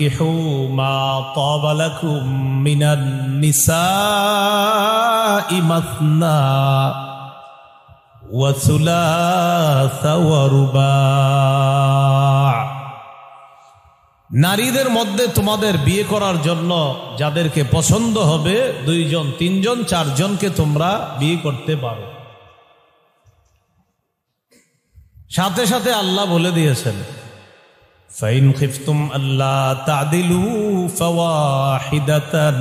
ফানকিহু মা তাবা লাকুম মিনান নিসাই মাসনা ওয়া সুলাসা ওয়া রুবা। নারীদের মধ্যে তোমাদের বিয়ে করার জন্য যাদেরকে পছন্দ হবে 2 জন 3 জন 4 জনকে তোমরা বিয়ে করতে পারো। সাথে সাথে আল্লাহ বলে দিয়েছেন ফাইন খিফতুম আল্লা তাদিলু ফাওয়াহিদাতান,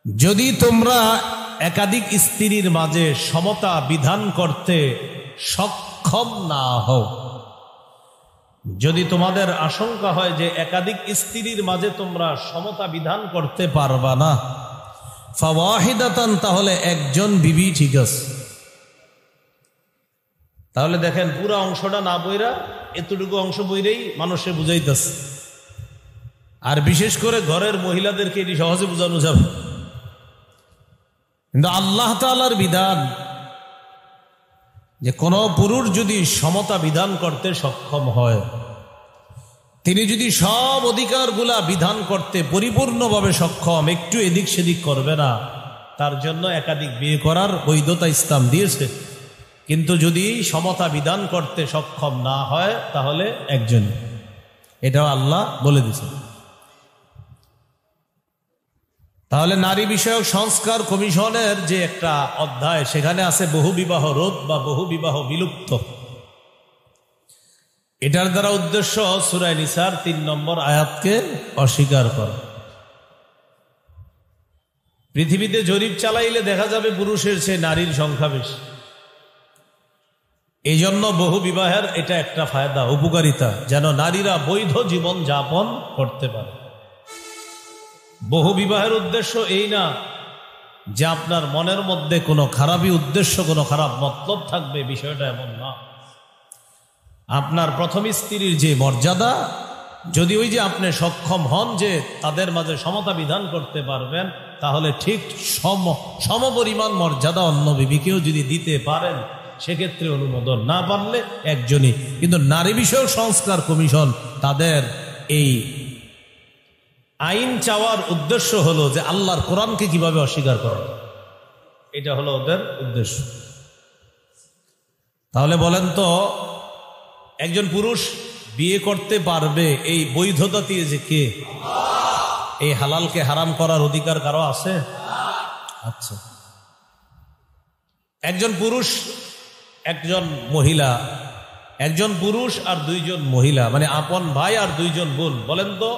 যদি তোমরা একাধিক স্ত্রীর মাঝে সমতা বিধান করতে সক্ষম না হও, যদি তোমাদের আশঙ্কা হয় যে একাধিক স্ত্রীর মাঝে তোমরা সমতা বিধান করতে পারবা না, ফাওয়াহিদাতান, তাহলে একজন বিবি ঠিক আছে। তাহলে দেখেন পুরা অংশটা না বইরা এতটুকু অংশ বইরেই মানুষে বুঝাইতেছে। আর বিশেষ করে ঘরের মহিলাদেরকে এটি সহজে বোঝানো যাবে, কিন্তু আল্লাহ তাআলার বিধান যে কোন পুরুষ যদি সমতা বিধান করতে সক্ষম হয়, তিনি যদি সব অধিকারগুলা বিধান করতে পরিপূর্ণভাবে সক্ষম, একটু এদিক সেদিক করবে না, তার জন্য একাধিক বিয়ে করার বৈধতা ইসলাম দিয়েছে। কিন্তু যদি সমতা বিধান করতে সক্ষম না হয় তাহলে একজন, এটাও আল্লাহ বলে দিয়েছেন। তাহলে নারী বিষয়ক সংস্কার কমিশনের যে একটা অধ্যায়, সেখানে আছে বহু বিবাহ রোধ বা বহু বিবাহ বিলুপ্ত। এটার দ্বারা উদ্দেশ্য সূরা নিসার 3 নম্বর আয়াতকে অস্বীকার করা। পৃথিবীতে জরিপ চালাইলে দেখা যাবে পুরুষের চেয়ে নারীর সংখ্যা বেশি। এই জন্য বহু বিবাহের এটা একটা ফায়দা, উপকারিতা, যেন নারীরা বৈধ জীবন যাপন করতে পারে। বহু বিবাহের উদ্দেশ্য এই না যে আপনার মনের মধ্যে কোনো খারাপই উদ্দেশ্য, কোনো খারাপ মতলব থাকবে, বিষয়টা এমন না। আপনার প্রথম স্ত্রীর যে মর্যাদা, যদি ওই যে আপনি সক্ষম হন যে তাদের মাঝে সমতা বিধান করতে পারবেন, তাহলে ঠিক সমপরিমাণ মর্যাদা অন্য বিবিকেও যদি দিতে পারেন, সেক্ষেত্রে অনুমোদন, না পারলে একজনই। কিন্তু নারী বিষয়ক সংস্কার কমিশন তাদের এই আইন চাওয়ার উদ্দেশ্য হলো যে আল্লাহর কোরআনকে কিভাবে অস্বীকার করা, এটা হলো ওদের উদ্দেশ্য। তাহলে বলেন তো, একজন পুরুষ বিয়ে করতে পারবে এই বৈধতা দিয়ে যে কে? এই হালালকে হারাম করার অধিকার কারো আছে? আচ্ছা, একজন পুরুষ, একজন মহিলা, একজন পুরুষ আর 2 জন মহিলা, মানে আপন ভাই আর 2 জন বোন, বলেন তো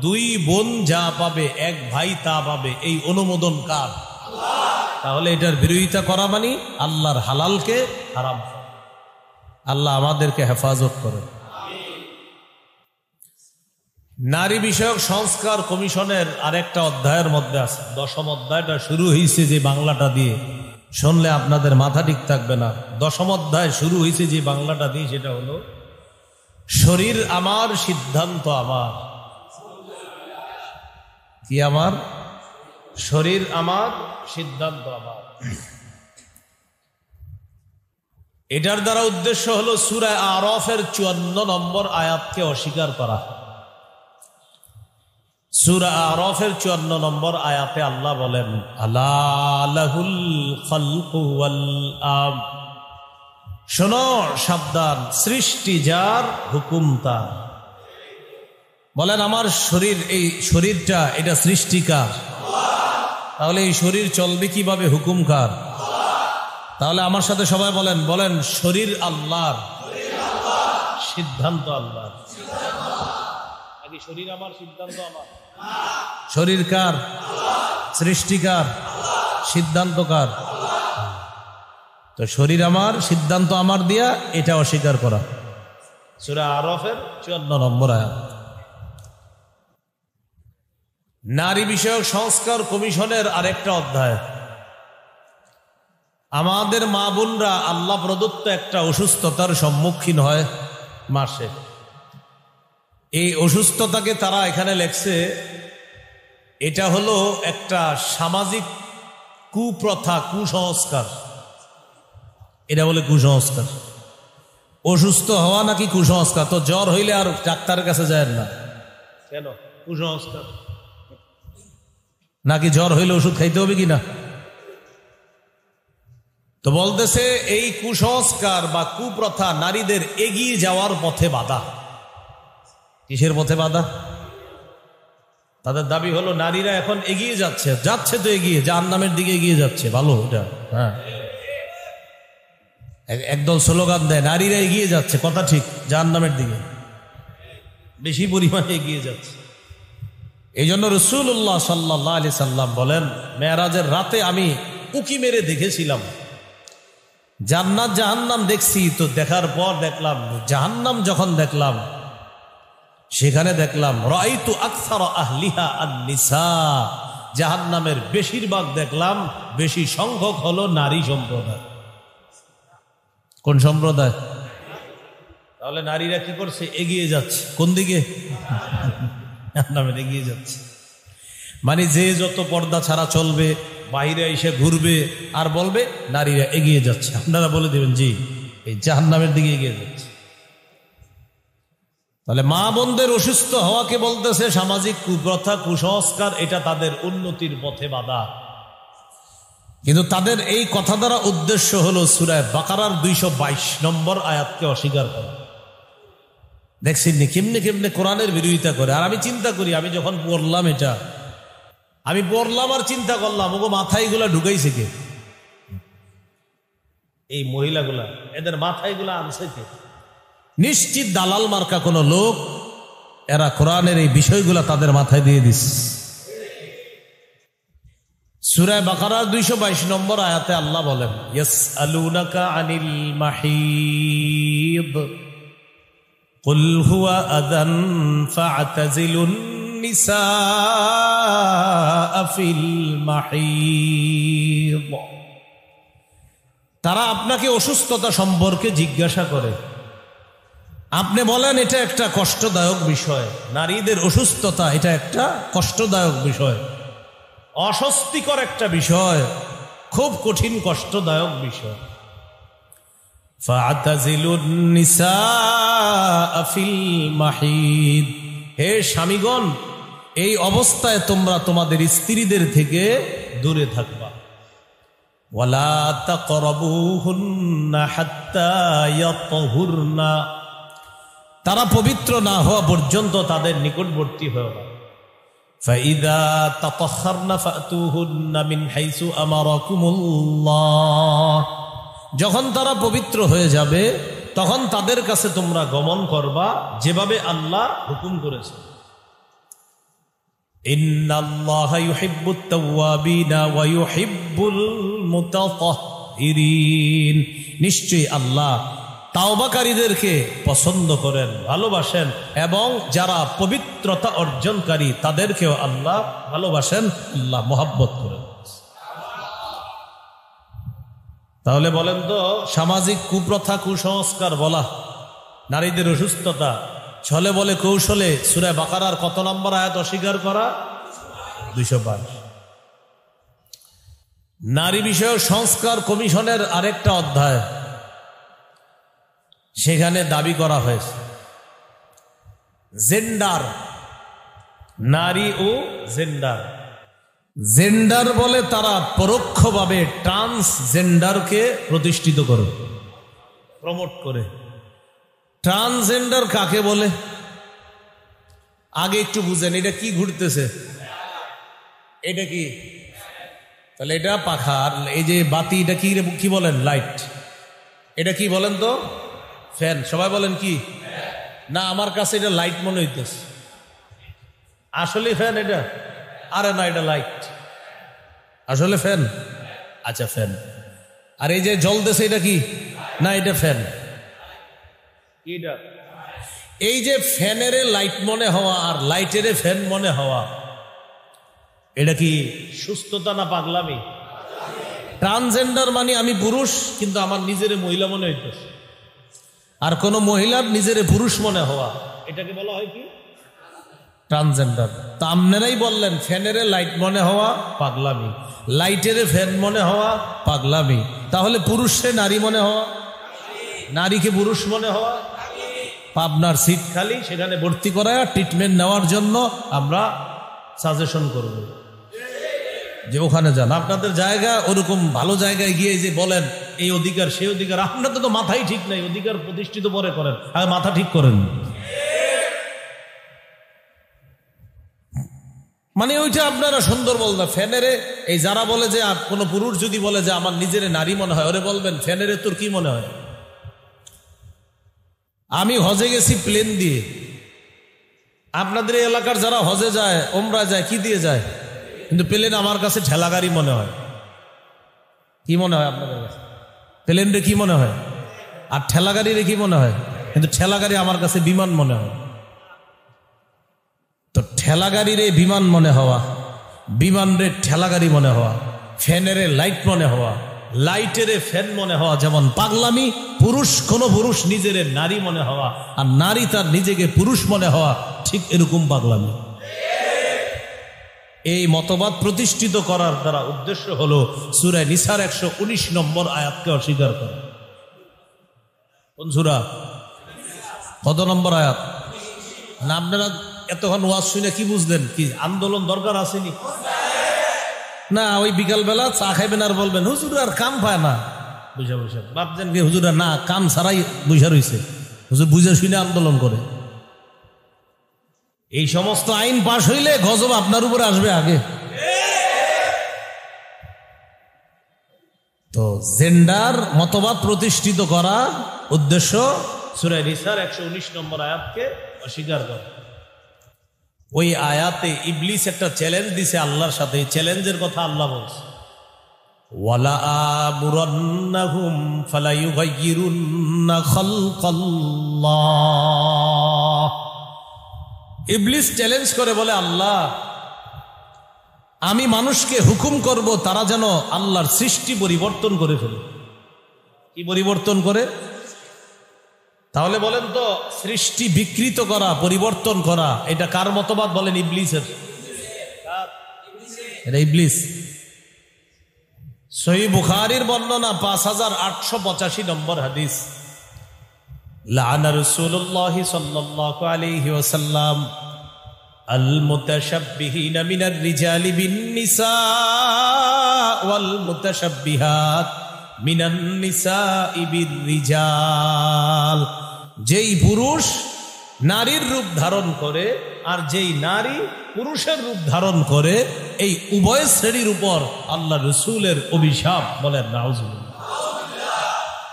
2 বোন যা পাবে 1 ভাই তা পাবে, এই অনুমোদন কার? তাহলে এটার বিরোধিতা করা মানে আল্লাহর হালালকে হারাম। আল্লাহ আমাদেরকে হেফাজত করে। নারী বিষয়ক সংস্কার কমিশনের আরেকটা অধ্যায়ের মধ্যে আছে, 10ম অধ্যায়টা শুরু হয়েছে যে বাংলাটা দিয়ে, শুনলে আপনাদের মাথা ঠিক থাকবে না। 10ম অধ্যায় শুরু হয়েছে যে বাংলাটা দিয়ে, সেটা হলো শরীর আমার সিদ্ধান্ত আমার। কি আমার? শরীর আমার সিদ্ধান্ত আমার। এটার দ্বারা উদ্দেশ্য হলো সূরা আরাফের 54 নম্বর আয়াতকে অস্বীকার করা। সূরা আরাফের 54 নম্বর আয়াতে আল্লাহ বলেন, আলা লাহুল খালকু ওয়াল আমর, শোনো সাবধান, সৃষ্টি যার, হুকুম তার। বলেন আমার শরীর, এই শরীরটা এটা সৃষ্টিকার, তাহলে এই শরীর চলবে কিভাবে? হুকুম কার? তাহলে আমার সাথে সবাই বলেন, বলেন শরীর আল্লাহর, সিদ্ধান্ত আল্লাহর। নাকি শরীর আমার, সিদ্ধান্ত আমার? শরীর কার? সৃষ্টিকার, সিদ্ধান্ত কার? তো শরীর আমার, সিদ্ধান্ত আমার দিয়া এটা অস্বীকার করা। সূরা আরাফের 54 নম্বর আয়াত। নারী বিষয়ক সংস্কার কমিশনের আরেকটা অধ্যায়। আমাদের মা বোনরা আল্লাহ প্রদত্ত একটা অসুস্থতার সম্মুখীন হয় মাসে। এই অসুস্থতাকে তারা এখানে লেখছে, এটা হলো একটা সামাজিক কুপ্রথা, কুসংস্কার। এটা বলে কুসংস্কার। অসুস্থ হওয়া নাকি কুসংস্কার? তো জ্বর হইলে আর ডাক্তারের কাছে যায় না, কেন? কুসংস্কার নাকি? জ্বর হইলে ওষুধ খাইতে হবে কিনা? তো বলতেছে এই কুসংস্কার বা কুপ্রথা নারীদের এগিয়ে যাওয়ার পথে বাধা। কিসের পথে বাধা? তাদের দাবি হলো নারীরা এখন এগিয়ে যাচ্ছে, যাচ্ছে তো এগিয়ে, জাহান্নামের দিকে এগিয়ে যাচ্ছে। ভালো, এটা হ্যাঁ, একদল স্লোগান দেয় নারীরা এগিয়ে যাচ্ছে, কথা ঠিক, জাহান্নামের দিকে বেশি পরিমাণে এগিয়ে যাচ্ছে। এই জন্য রাসূলুল্লাহ সাল্লাল্লাহু আলাইহি সাল্লাম বলেন, মেরাজের রাতে আমি উকি মেরে দেখেছিলাম, জান্নাত জাহান্নাম দেখছি, তো দেখার পর দেখলাম জাহান্নাম যখন দেখলাম সেখানে দেখলাম রাআইতু আকসার আহলিহা আন-নিসা, জাহান্নামের বেশিরভাগ দেখলাম, বেশি সংখ্যক হলো নারী সম্প্রদায়। কোন সম্প্রদায়? তাহলে নারীরা কি করছে? এগিয়ে যাচ্ছে। কোন দিকে? জাহান্নামে এগিয়ে যাচ্ছে। মানে যে যত পর্দা ছাড়া চলবে, বাইরে এসে ঘুরবে আর বলবে নারীরা এগিয়ে যাচ্ছে, আপনারা বলে দেবেন জি, এই জাহান্নামের দিকে এগিয়ে যাচ্ছে। তাহলে মা বোনদের অসুস্থ হওয়াকে বলতেছে সামাজিক কুপ্রথা, কুসংস্কার, এটা তাদের উন্নতির পথে বাধা। কিন্তু তাদের এই কথা দ্বারা উদ্দেশ্য হলো সূরা বাকারার 222 নম্বর আয়াতকে অস্বীকার করা। দেখছেন কেমনে কেমনে কোরআনের বিরোধিতা করে। আর আমি চিন্তা করি, আমি যখন পড়লাম এটা, আমি পড়লাম আর চিন্তা করলাম, ওগো মাথায় এগুলা ঢুকাইছে কে? এই মহিলাগুলা, এদের মাথায় এগুলা আনছে কে? নিশ্চিত দালাল মার্কা কোন লোক, এরা কোরআনের এই বিষয়গুলা তাদের মাথায় দিয়ে দিস। সূরা বাকারার 222 নম্বর আয়াতে আল্লাহ বলেন, ইয়াসআলুনাকা আনিল মাহিদ কুল হুয়া আযান ফা'তাযিলুন নিসা ফিল মাহিদ। তারা আপনাকে অসুস্থতা সম্পর্কে জিজ্ঞাসা করে, আপনি বলেন এটা একটা কষ্টদায়ক বিষয়। নারীদের অসুস্থতা এটা একটা কষ্টদায়ক বিষয়, অস্বস্তিকর একটা বিষয়, খুব কঠিন কষ্টদায়ক বিষয়। ফা'তাযিলুন নিসা ফিল মাহিদ, হে স্বামীগণ, এই অবস্থায় তোমরা তোমাদের স্ত্রীদের থেকে দূরে থাকবা। ওয়ালা তাকরাবুহুন্না হাত্তা ইয়াতহুরনা, তারা পবিত্র না হওয়া পর্যন্ত তাদের নিকটবর্তী হও না। ফাইদা তাতাহহারনা ফাতুহুন্না মিন হাইসু আমারাকুমুল্লাহ, যখন তারা পবিত্র হয়ে যাবে তখন তাদের কাছে তোমরা গমন করবা যেভাবে আল্লাহ হুকুম করেছে। ইন্নাল্লাহা ইউহিব্বুত তাওয়াবিনা ওয়া ইউহিব্বুল মুতাতাহহিরিন, নিশ্চয়ই আল্লাহ তাওবাকারীদেরকে পছন্দ করেন, ভালোবাসেন, এবং যারা পবিত্রতা অর্জনকারী তাদেরকেও আল্লাহ ভালোবাসেন, আল্লাহ মহব্বত করেন। তাহলে বলেন তো, সামাজিক কুপ্রথা, কুসংস্কার বলা, নারীদের অসুস্থতা, ছলে বলে কৌশলে সূরা বাকারার কত নম্বর আয়াত অস্বীকার করা? 222। নারী বিষয়ক সংস্কার কমিশনের আরেকটা অধ্যায়, সেখানে দাবি করা হয়েছে জেন্ডার, নারী ও জেন্ডার। জেন্ডার বলে তারা পরোক্ষভাবে ট্রান্সজেন্ডারকে প্রতিষ্ঠিত করে, প্রমোট করে। ট্রান্সজেন্ডার কাকে বলে আগে একটু বুঝেন, এটা কি ঘুরতেছে? এটা কি? তাহলে এটা পাখা, আর এই যে বাতি, এটা কি বলেন? লাইট। এটা কি বলেন তো? ফ্যান। সবাই বলেন কি? না, আমার কাছে এটা লাইট মনে হইতেছে। আসলে ফ্যান এটা? আরে না, এটা লাইট। আসলে ফ্যান? আচ্ছা ফ্যান। আর এই যে জ্বলতেছে এটা কি? না, এটা ফ্যান। এটা এই যে ফ্যানের লাইট মনে হওয়া আর লাইটের ফ্যান মনে হওয়া, এটা কি সুস্থতা না পাগলামি? ট্রান্সজেন্ডার মানে আমি পুরুষ কিন্তু আমার নিজের মহিলা মনে হইতেছে, আর কোন মহিলার নিজের পুরুষ মনে হওয়া, এটাকে বলা হয় কি? ট্রান্সজেন্ডার। তা আপনারাই বললেন ফ্যানের লাইট মনে হওয়া পাগলামি, লাইটের ফ্যান মনে হওয়া পাগলামি। তাহলে পুরুষে নারী মনে হওয়া, নারীকে পুরুষ মনে হওয়া, পাবনার সিট খালি, সেখানে ভর্তি করায় ট্রিটমেন্ট নেওয়ার জন্য আমরা সাজেশন করব যে ওখানে যান। আপনাদের জায়গা ওরকম ভালো জায়গায় গিয়ে যে বলেন এই অধিকার সেই অধিকার, আপনাদের তো মাথাই ঠিক নাই। অধিকার প্রতিষ্ঠিত পরে করেন, আর মাথা ঠিক করেন। মানে ওইটা আপনারা সুন্দর বলবেন। ফ্যানেরে এই যারা বলে যে কোনো পুরুষ যদি বলে যে আমার নিজের নারী মনে হয়, ওরে বলবেন ফ্যানেরে তোর কি মনে হয়? আমি হজে গেছি প্লেন দিয়ে, আপনাদের এই এলাকার যারা হজে যায়, ওমরা যায়, কি দিয়ে যায়? কিন্তু প্লেন আমার কাছে ঠেলা গাড়ি মনে হয়। কি মনে হয় আপনাদের কাছে? প্লেন রে কি মনে হয়? আর ঠেলা গাড়ি রে কি মনে হয়? কিন্তু ঠেলা গাড়ি আমার কাছে বিমান মনে হয়। তো ঠেলা গাড়ি রে বিমান মনে হওয়া, বিমান রে ঠেলা গাড়ি মনে হওয়া, ফ্যানেরে লাইট মনে হওয়া, লাইটেরে ফ্যান মনে হওয়া যেমন পাগলামি, পুরুষ কোন পুরুষ নিজের নারী মনে হওয়া আর নারী তার নিজেকে পুরুষ মনে হওয়া ঠিক এরকম পাগলামি। এই মতবাদ প্রতিষ্ঠিত করার দ্বারা উদ্দেশ্য হলো সূরা নিসার 119 নম্বর আয়াতকে অস্বীকার করা। কোন সূরা? কত নম্বর আয়াত? না আপনারা এতক্ষণ ওয়াজ শুনে কি বুঝলেন? কি আন্দোলন দরকার আসেনি? না, ওই বিকালবেলা চা খাইবেন আর বলবেন হুজুর আর কাম পায় না, বুঝা বুঝা ভাবছেন কি হুজুর না কাম ছাড়াই বুঝা রয়েছে, হুজুর বুঝে শুনে আন্দোলন করে। এই সমস্ত আইন পাশ হইলে গজব আপনার উপরে আসবে আগে। তো জেন্ডার মতবাদ প্রতিষ্ঠিত করা উদ্দেশ্য সূরা নিসার 119 নম্বর আয়াতকে অস্বীকার করা। ওই আয়াতে ইবলিস একটা চ্যালেঞ্জ দিছে আল্লাহর সাথে। এই চ্যালেঞ্জের কথা আল্লাহ বলছে, ওয়ালা আমুরান্নাহুম ফালায়ুগাইয়িরুন্না খালকাল্লাহ। ইবলিস চ্যালেঞ্জ করে বলে, আল্লাহ আমি মানুষকে হুকুম করব তারা যেন আল্লাহর সৃষ্টি পরিবর্তন করে ফেলে। কি পরিবর্তন করে? তাহলে বলেন তো সৃষ্টি বিকৃত করা, পরিবর্তন করা, এটা কার মতবাদ বলেন? ইবলিসের। এটা ইবলিস। সহিহ বুখারীর বর্ণনা 5885 নম্বর হাদিস, লাআনা রাসূলুল্লাহ সাল্লাল্লাহু আলাইহি ওয়াসাল্লাম আল মুতাশাব্বিহিনা মিনার রিজালি বিন নিসা ওয়াল মুতাশাব্বিহাত মিনান নিসাই বির রিজাল। যেই পুরুষ নারীর রূপ ধারণ করে আর যেই নারী পুরুষের রূপ ধারণ করে, এই উভয় শ্রেণীর উপর আল্লাহ রসুলের অভিশাপ। বলেন নাউজুবিল্লাহ।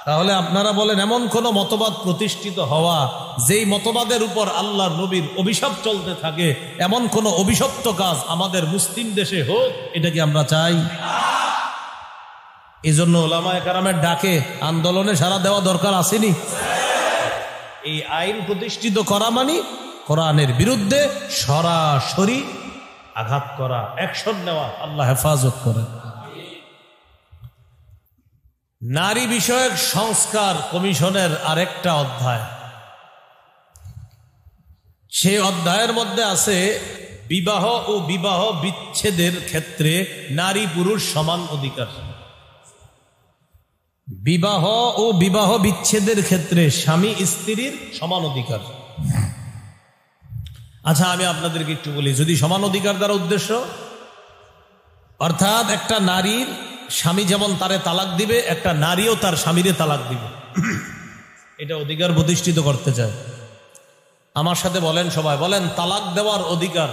তাহলে আপনারা বলেন এমন কোন মতবাদ প্রতিষ্ঠিত হওয়া যেই মতবাদের উপর আল্লাহর নবীর অভিশাপ চলতে থাকে, এমন কোন অভিশপ্ত কাজ আমাদের মুসলিম দেশে হোক, এটা কি আমরা চাই? এই জন্য ওলামায়ে কেরামের ডাকে আন্দোলনে সাড়া দেওয়া দরকার আসেনি? এই আইন প্রতিষ্ঠিত করা মানে কোরআনের বিরুদ্ধে সরাসরি আঘাত করা, অ্যাকশন নেওয়া। আল্লাহ হেফাজত করে। নারী বিষয়ক সংস্কার কমিশনের আরেকটা অধ্যায়, সেই অধ্যায়ের মধ্যে আছে বিবাহ ও বিবাহ বিচ্ছেদের ক্ষেত্রে নারী পুরুষ সমান অধিকার। বিবাহ ও বিবাহ বিচ্ছেদের ক্ষেত্রে স্বামী স্ত্রীর সমান অধিকার। আচ্ছা, আমি আপনাদেরকে একটু বলি, যদি সমান অধিকার দ্বারা উদ্দেশ্য, অর্থাৎ একটা নারীর স্বামী যেমন তারে তালাক দিবে, একটা নারীও তার স্বামীরে তালাক দিবে, এটা অধিকার প্রতিষ্ঠিত করতে চায়। আমার সাথে বলেন সবাই, বলেন তালাক দেওয়ার অধিকার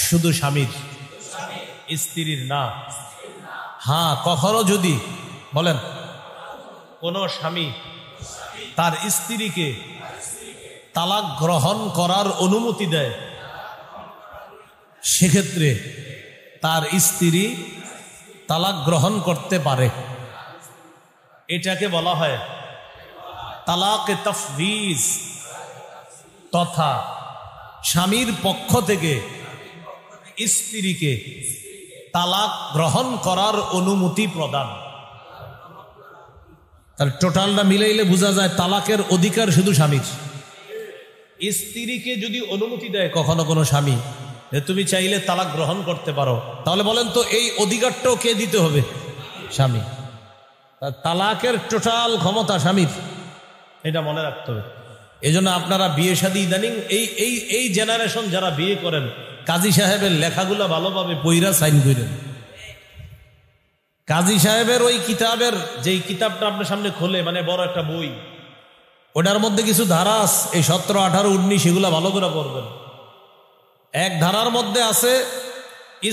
শুধু স্বামীর, স্ত্রীর না। হ্যাঁ, কখনো যদি বলেন কোন স্বামী তার স্ত্রীকে তালাক গ্রহণ করার অনুমতি দেয়, সেক্ষেত্রে তার স্ত্রী তালাক গ্রহণ করতে পারে। এটাকে বলা হয় তালাকে তাফবিজ, তথা স্বামীর পক্ষ থেকে স্ত্রীকে তালাক গ্রহণ করার অনুমতি প্রদান। তার টোটালটা মিলাইলে বোঝা যায় তালাকের অধিকার শুধু স্বামীর। স্ত্রীকে যদি অনুমতি দেয় কখনো কোনো স্বামী, তুমি চাইলে তালাক গ্রহণ করতে পারো, তাহলে বলেন তো এই অধিকারটাও কে দিতে হবে? স্বামী। তালাকের টোটাল ক্ষমতা স্বামীর। এটা মনে রাখতে হবে। এই জন্য আপনারা বিয়ে শাদী ইদানিং এই জেনারেশন যারা বিয়ে করেন, কাজী সাহেবের লেখাগুলা ভালোভাবে পইরা সাইন করেন। কাজী সাহেবের ওই কিতাবের, যেই কিতাবটা আপনার সামনে খোলে, মানে বড় একটা বই, ওটার মধ্যে কিছু ধারা আছে, এই 17, 18, 19 এগুলা ভালো করে পড়বেন। এক ধারার মধ্যে আছে,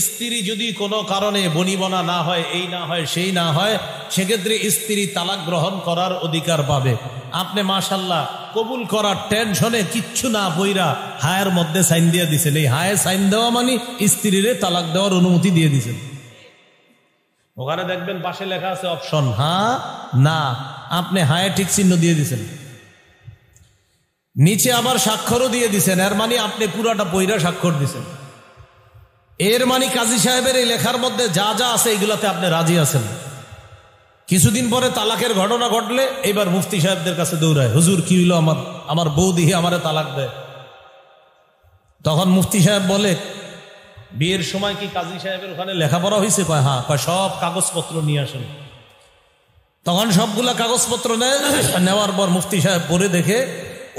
স্ত্রী যদি কোনো কারণে বনিবনা না হয়, এই না হয়, সেই না হয়, সেক্ষেত্রে স্ত্রী তালাক গ্রহণ করার অধিকার পাবে। আপনি মাশাল্লাহ কবুল করার টেনশনে কিচ্ছু না বইরা হায়ের মধ্যে সাইন দিয়ে দিছেন। এই হায়ে সাইন দেওয়া মানে স্ত্রীরে তালাক দেওয়ার অনুমতি দিয়ে দিছেন। ওখানে দেখবেন পাশে লেখা আছে অপশন হ্যাঁ না, আপনি হায়ে ঠিক চিহ্ন দিয়ে দিছেন, নিচে আবার স্বাক্ষরও দিয়ে দিছেন। এর মানে আপনি পুরাটা পইরা স্বাক্ষর দিছেন। এর মানে কাজী সাহেবের এই লেখার মধ্যে যা যা আছে এগুলাতে আপনি রাজি আছেন। কিছুদিন পরে তালাকের ঘটনা ঘটলে এবার মুফতি সাহেবদের কাছে দৌড়ায়, হুজুর কি হইল, আমার বউ দিহি আমারে তালাক দেয়। তখন মুফতি সাহেব বলে, বিয়ের সময় কি কাজী সাহেবের ওখানে লেখাপড়া হয়েছে? কয় হ্যাঁ। কয় সব কাগজপত্র নিয়ে আসেন। তখন সবগুলা কাগজপত্র নেওয়ার পর মুফতি সাহেব পড়ে দেখে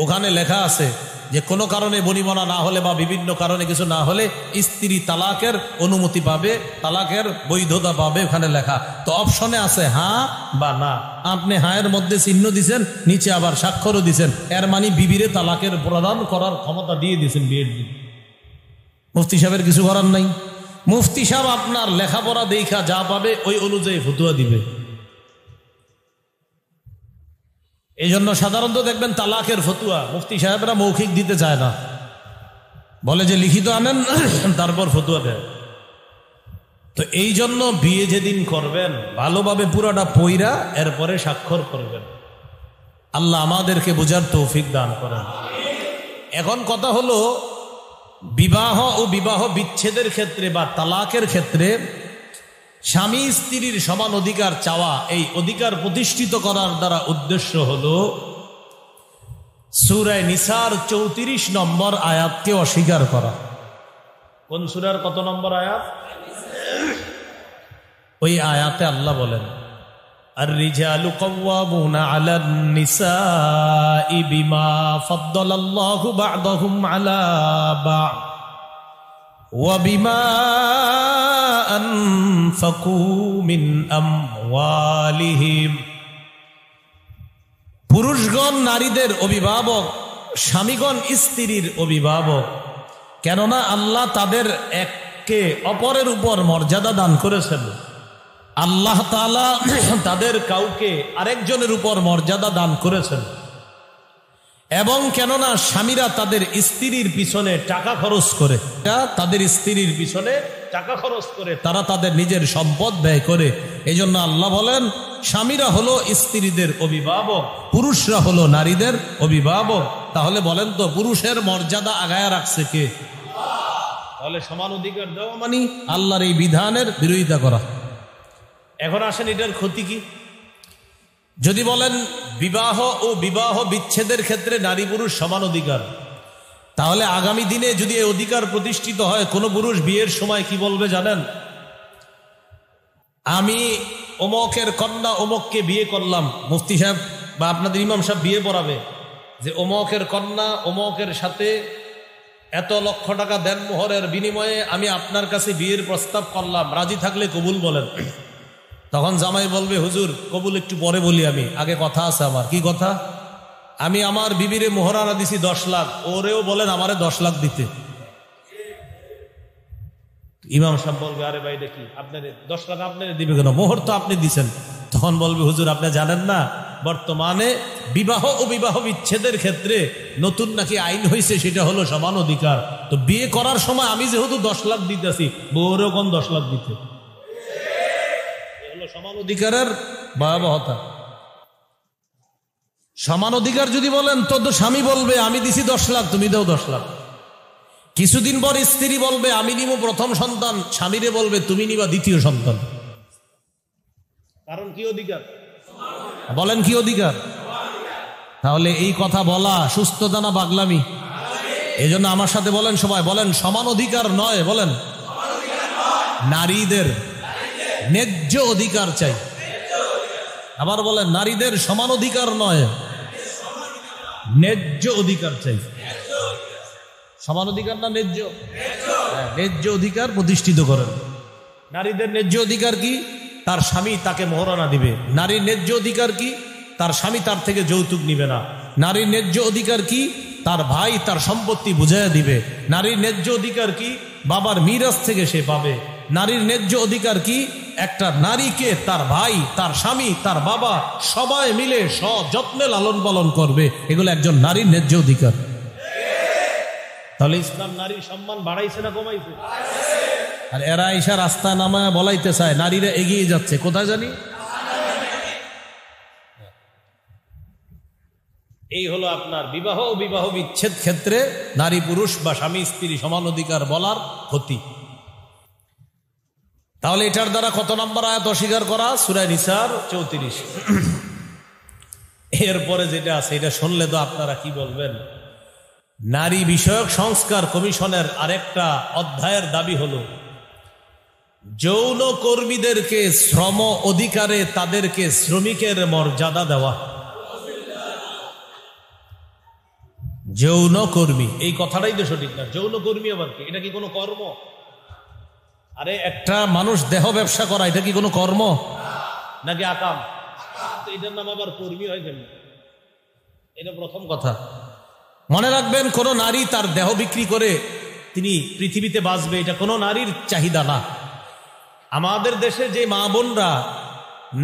ওখানে লেখা আছে যে কোনো কারণে বনিবনা না হলে বা বিভিন্ন কারণে কিছু না হলে স্ত্রী তালাকের অনুমতি পাবে, তালাকের বৈধতা পাবে, ওখানে লেখা। তো অপশনে আছে হ্যাঁ বা না। আপনি হায়ের মধ্যে চিহ্ন দিছেন, নিচে আবার স্বাক্ষরও দিছেন। এর মানে বিবিরে তালাকের প্রদান করার ক্ষমতা দিয়ে দিছেন বিয়ের দিন। মুফতি সাহেবের কিছু করার নাই। মুফতি সাহেব আপনার লেখাপড়া দেখা যা পাবে ওই অনুযায়ী ফতুয়া দিবে। এই জন্য সাধারণত দেখবেন তালাকের ফতুয়া মুফতি সাহেবরা মৌখিক দিতে চায় না, বলে যে লিখিত আনেন তারপর ফতুয়া দেয়। তো এই জন্য বিয়ে যেদিন করবেন ভালোভাবে পুরাটা পইরা এরপরে স্বাক্ষর করবেন। আল্লাহ আমাদেরকে বোঝার তৌফিক দান করেন। এখন কথা হলো, বিবাহ ও বিবাহ বিচ্ছেদের ক্ষেত্রে বা তালাকের ক্ষেত্রে স্বামী স্ত্রীর সমান অধিকার চাওয়া, এই অধিকার প্রতিষ্ঠিত করার দ্বারা উদ্দেশ্য হলো সূরা নিসার 34 নম্বর আয়াতকে অস্বীকার করা। কোন সূরার কত নম্বর আয়াত? ওই আয়াতে আল্লাহ বলেন, আর-রিজালু কাওয়ামুনা আলান নিসাই বিমা ফাদ্দালাল্লাহু বা'দাহুম আলা বা'দ ওয়া বিমা আনফাকু মিন আমওয়ালিহিম। পুরুষগণ নারীদের অভিভাবক, স্বামীগণ স্ত্রীর অভিভাবক। কেননা আল্লাহ তাদের একে অপরের উপর মর্যাদা দান করেছেন। আল্লাহ তাআলা তাদের কাউকে আরেকজনের উপর মর্যাদা দান করেছেন। এবং কেননা স্বামীরা তাদের স্ত্রীর পিছনে টাকা খরচ করে, তাদের স্ত্রীর পিছনে টাকা খরচ করে, তারা তাদের নিজের সম্পদ ব্যয় করে। এই জন্য আল্লাহ বলেন স্বামীরা হলো স্ত্রীদের অভিভাবক, পুরুষরা হলো নারীদের অভিভাবক। তাহলে বলেন তো পুরুষের মর্যাদা আগায়া রাখছে কে? তাহলে সমান অধিকার দেওয়া মানে আল্লাহর এই বিধানের বিরোধিতা করা। এখন আসেন এটার ক্ষতি কি? যদি বলেন বিবাহ ও বিবাহ বিচ্ছেদের ক্ষেত্রে নারী পুরুষ সমান অধিকার, তাহলে আগামী দিনে যদি এই অধিকার প্রতিষ্ঠিত হয়, কোন পুরুষ বিয়ের সময় কি বলবে জানেন? আমি অমকের কন্যা অমককে বিয়ে করলাম। মুফতি সাহেব বা আপনাদের ইমাম সাহেব বিয়ে পড়াবে যে অমকের কন্যা অমকের সাথে এত লক্ষ টাকা দেন মোহরের বিনিময়ে আমি আপনার কাছে বিয়ের প্রস্তাব করলাম, রাজি থাকলে কবুল বলেন। তখন জামাই বলবে, হুজুর কবুল একটু পরে বলি, আমি আগে কথা আছে আমার। কি কথা? আমি আমার বিবিরে মোহরানা দিছি 10 লাখ, ওরেও বলেন আমারে 10 লাখ দিতে। ইমাম সাহেব বলবে, আরে ভাই দেখি আপনার 10 লাখ আপনার দিবে কেন? মোহর তো আপনি দিছেন। তখন বলবে, হুজুর আপনি জানেন না বর্তমানে বিবাহ ও বিবাহ বিচ্ছেদের ক্ষেত্রে নতুন নাকি আইন হয়েছে, সেটা হলো সমান অধিকার। তো বিয়ে করার সময় আমি যেহেতু 10 লাখ দিতেছি, বউরেও কোন 10 লাখ দিতে। সমান অধিকারের ভয়াবহতা। সমান অধিকার যদি বলেন তো স্বামী বলবে আমি দিছি 10 লাখ, তুমি দাও 10 লাখ। কিছুদিন পর স্ত্রী বলবে আমি নিব প্রথম সন্তান, স্বামীরে বলবে তুমি নিবা দ্বিতীয় সন্তান। কারণ কি অধিকার? বলেন কি অধিকার? তাহলে এই কথা বলা সুস্থতা না পাগলামি? এই জন্য আমার সাথে বলেন সবাই, বলেন সমান অধিকার নয়, বলেন নারীদের ন্যায্য অধিকার চাই। আবার বলেন নারীদের সমান অধিকার নয়, ন্যায্য অধিকার চাই। সমান অধিকার না ন্যায্য? ন্যায্য অধিকার প্রতিষ্ঠিত করেন। নারীদের ন্যায্য অধিকার কি? তার স্বামী তাকে মোহরানা দিবে। নারীর ন্যায্য অধিকার কি? তার স্বামী তার থেকে যৌতুক নিবে না। নারীর ন্যায্য অধিকার কি? তার ভাই তার সম্পত্তি বুঝাইয়া দিবে। নারীর ন্যায্য অধিকার কি? বাবার মিরাস থেকে সে পাবে। নারীর ন্যায্য অধিকার কি? একটা নারীকে তার ভাই, তার স্বামী, তার বাবা সবাই মিলে সযত্নে লালন পালন করবে। এগুলো একজন নারীর ন্যায্য অধিকার। তাহলে ইসলাম নারীর সম্মান বাড়াইছে না কমাইছে? আর এরা ঈশা রাস্তায় নামায় বলাইতে চায় নারীরা এগিয়ে যাচ্ছে কোথায় জানি। এই হলো আপনার বিবাহ ও বিবাহ বিচ্ছেদ ক্ষেত্রে নারী পুরুষ বা স্বামী স্ত্রী সমান অধিকার বলার ক্ষতি। তাহলে এটার দ্বারা কত নম্বর আয়াত অস্বীকার করা? সূরা নিসার 34। এরপরে যেটা আছে এটা শুনলে তো আপনারা কি বলবেন? নারী বিষয়ক সংস্কার কমিশনের আরেকটা অধ্যায়ের দাবি হলো যৌন কর্মীদেরকে শ্রম অধিকারে তাদেরকে শ্রমিকের মর্যাদা দেওয়া। যৌন কর্মী এই কথাটাই তো সঠিক না। যৌন কর্মী আবার কি? এটা কি কোনো কর্ম? আরে একটা মানুষ দেহ ব্যবসা করা এটা কি কোনো কর্ম নাকি আকাম? এটার নাম আবার কর্মী হয় কেন? এটা প্রথম কথা। মনে রাখবেন, কোন নারী তার দেহ বিক্রি করে তিনি পৃথিবীতে বাঁচবে এটা কোনো নারীর চাহিদা না। আমাদের দেশে যে মা বোনরা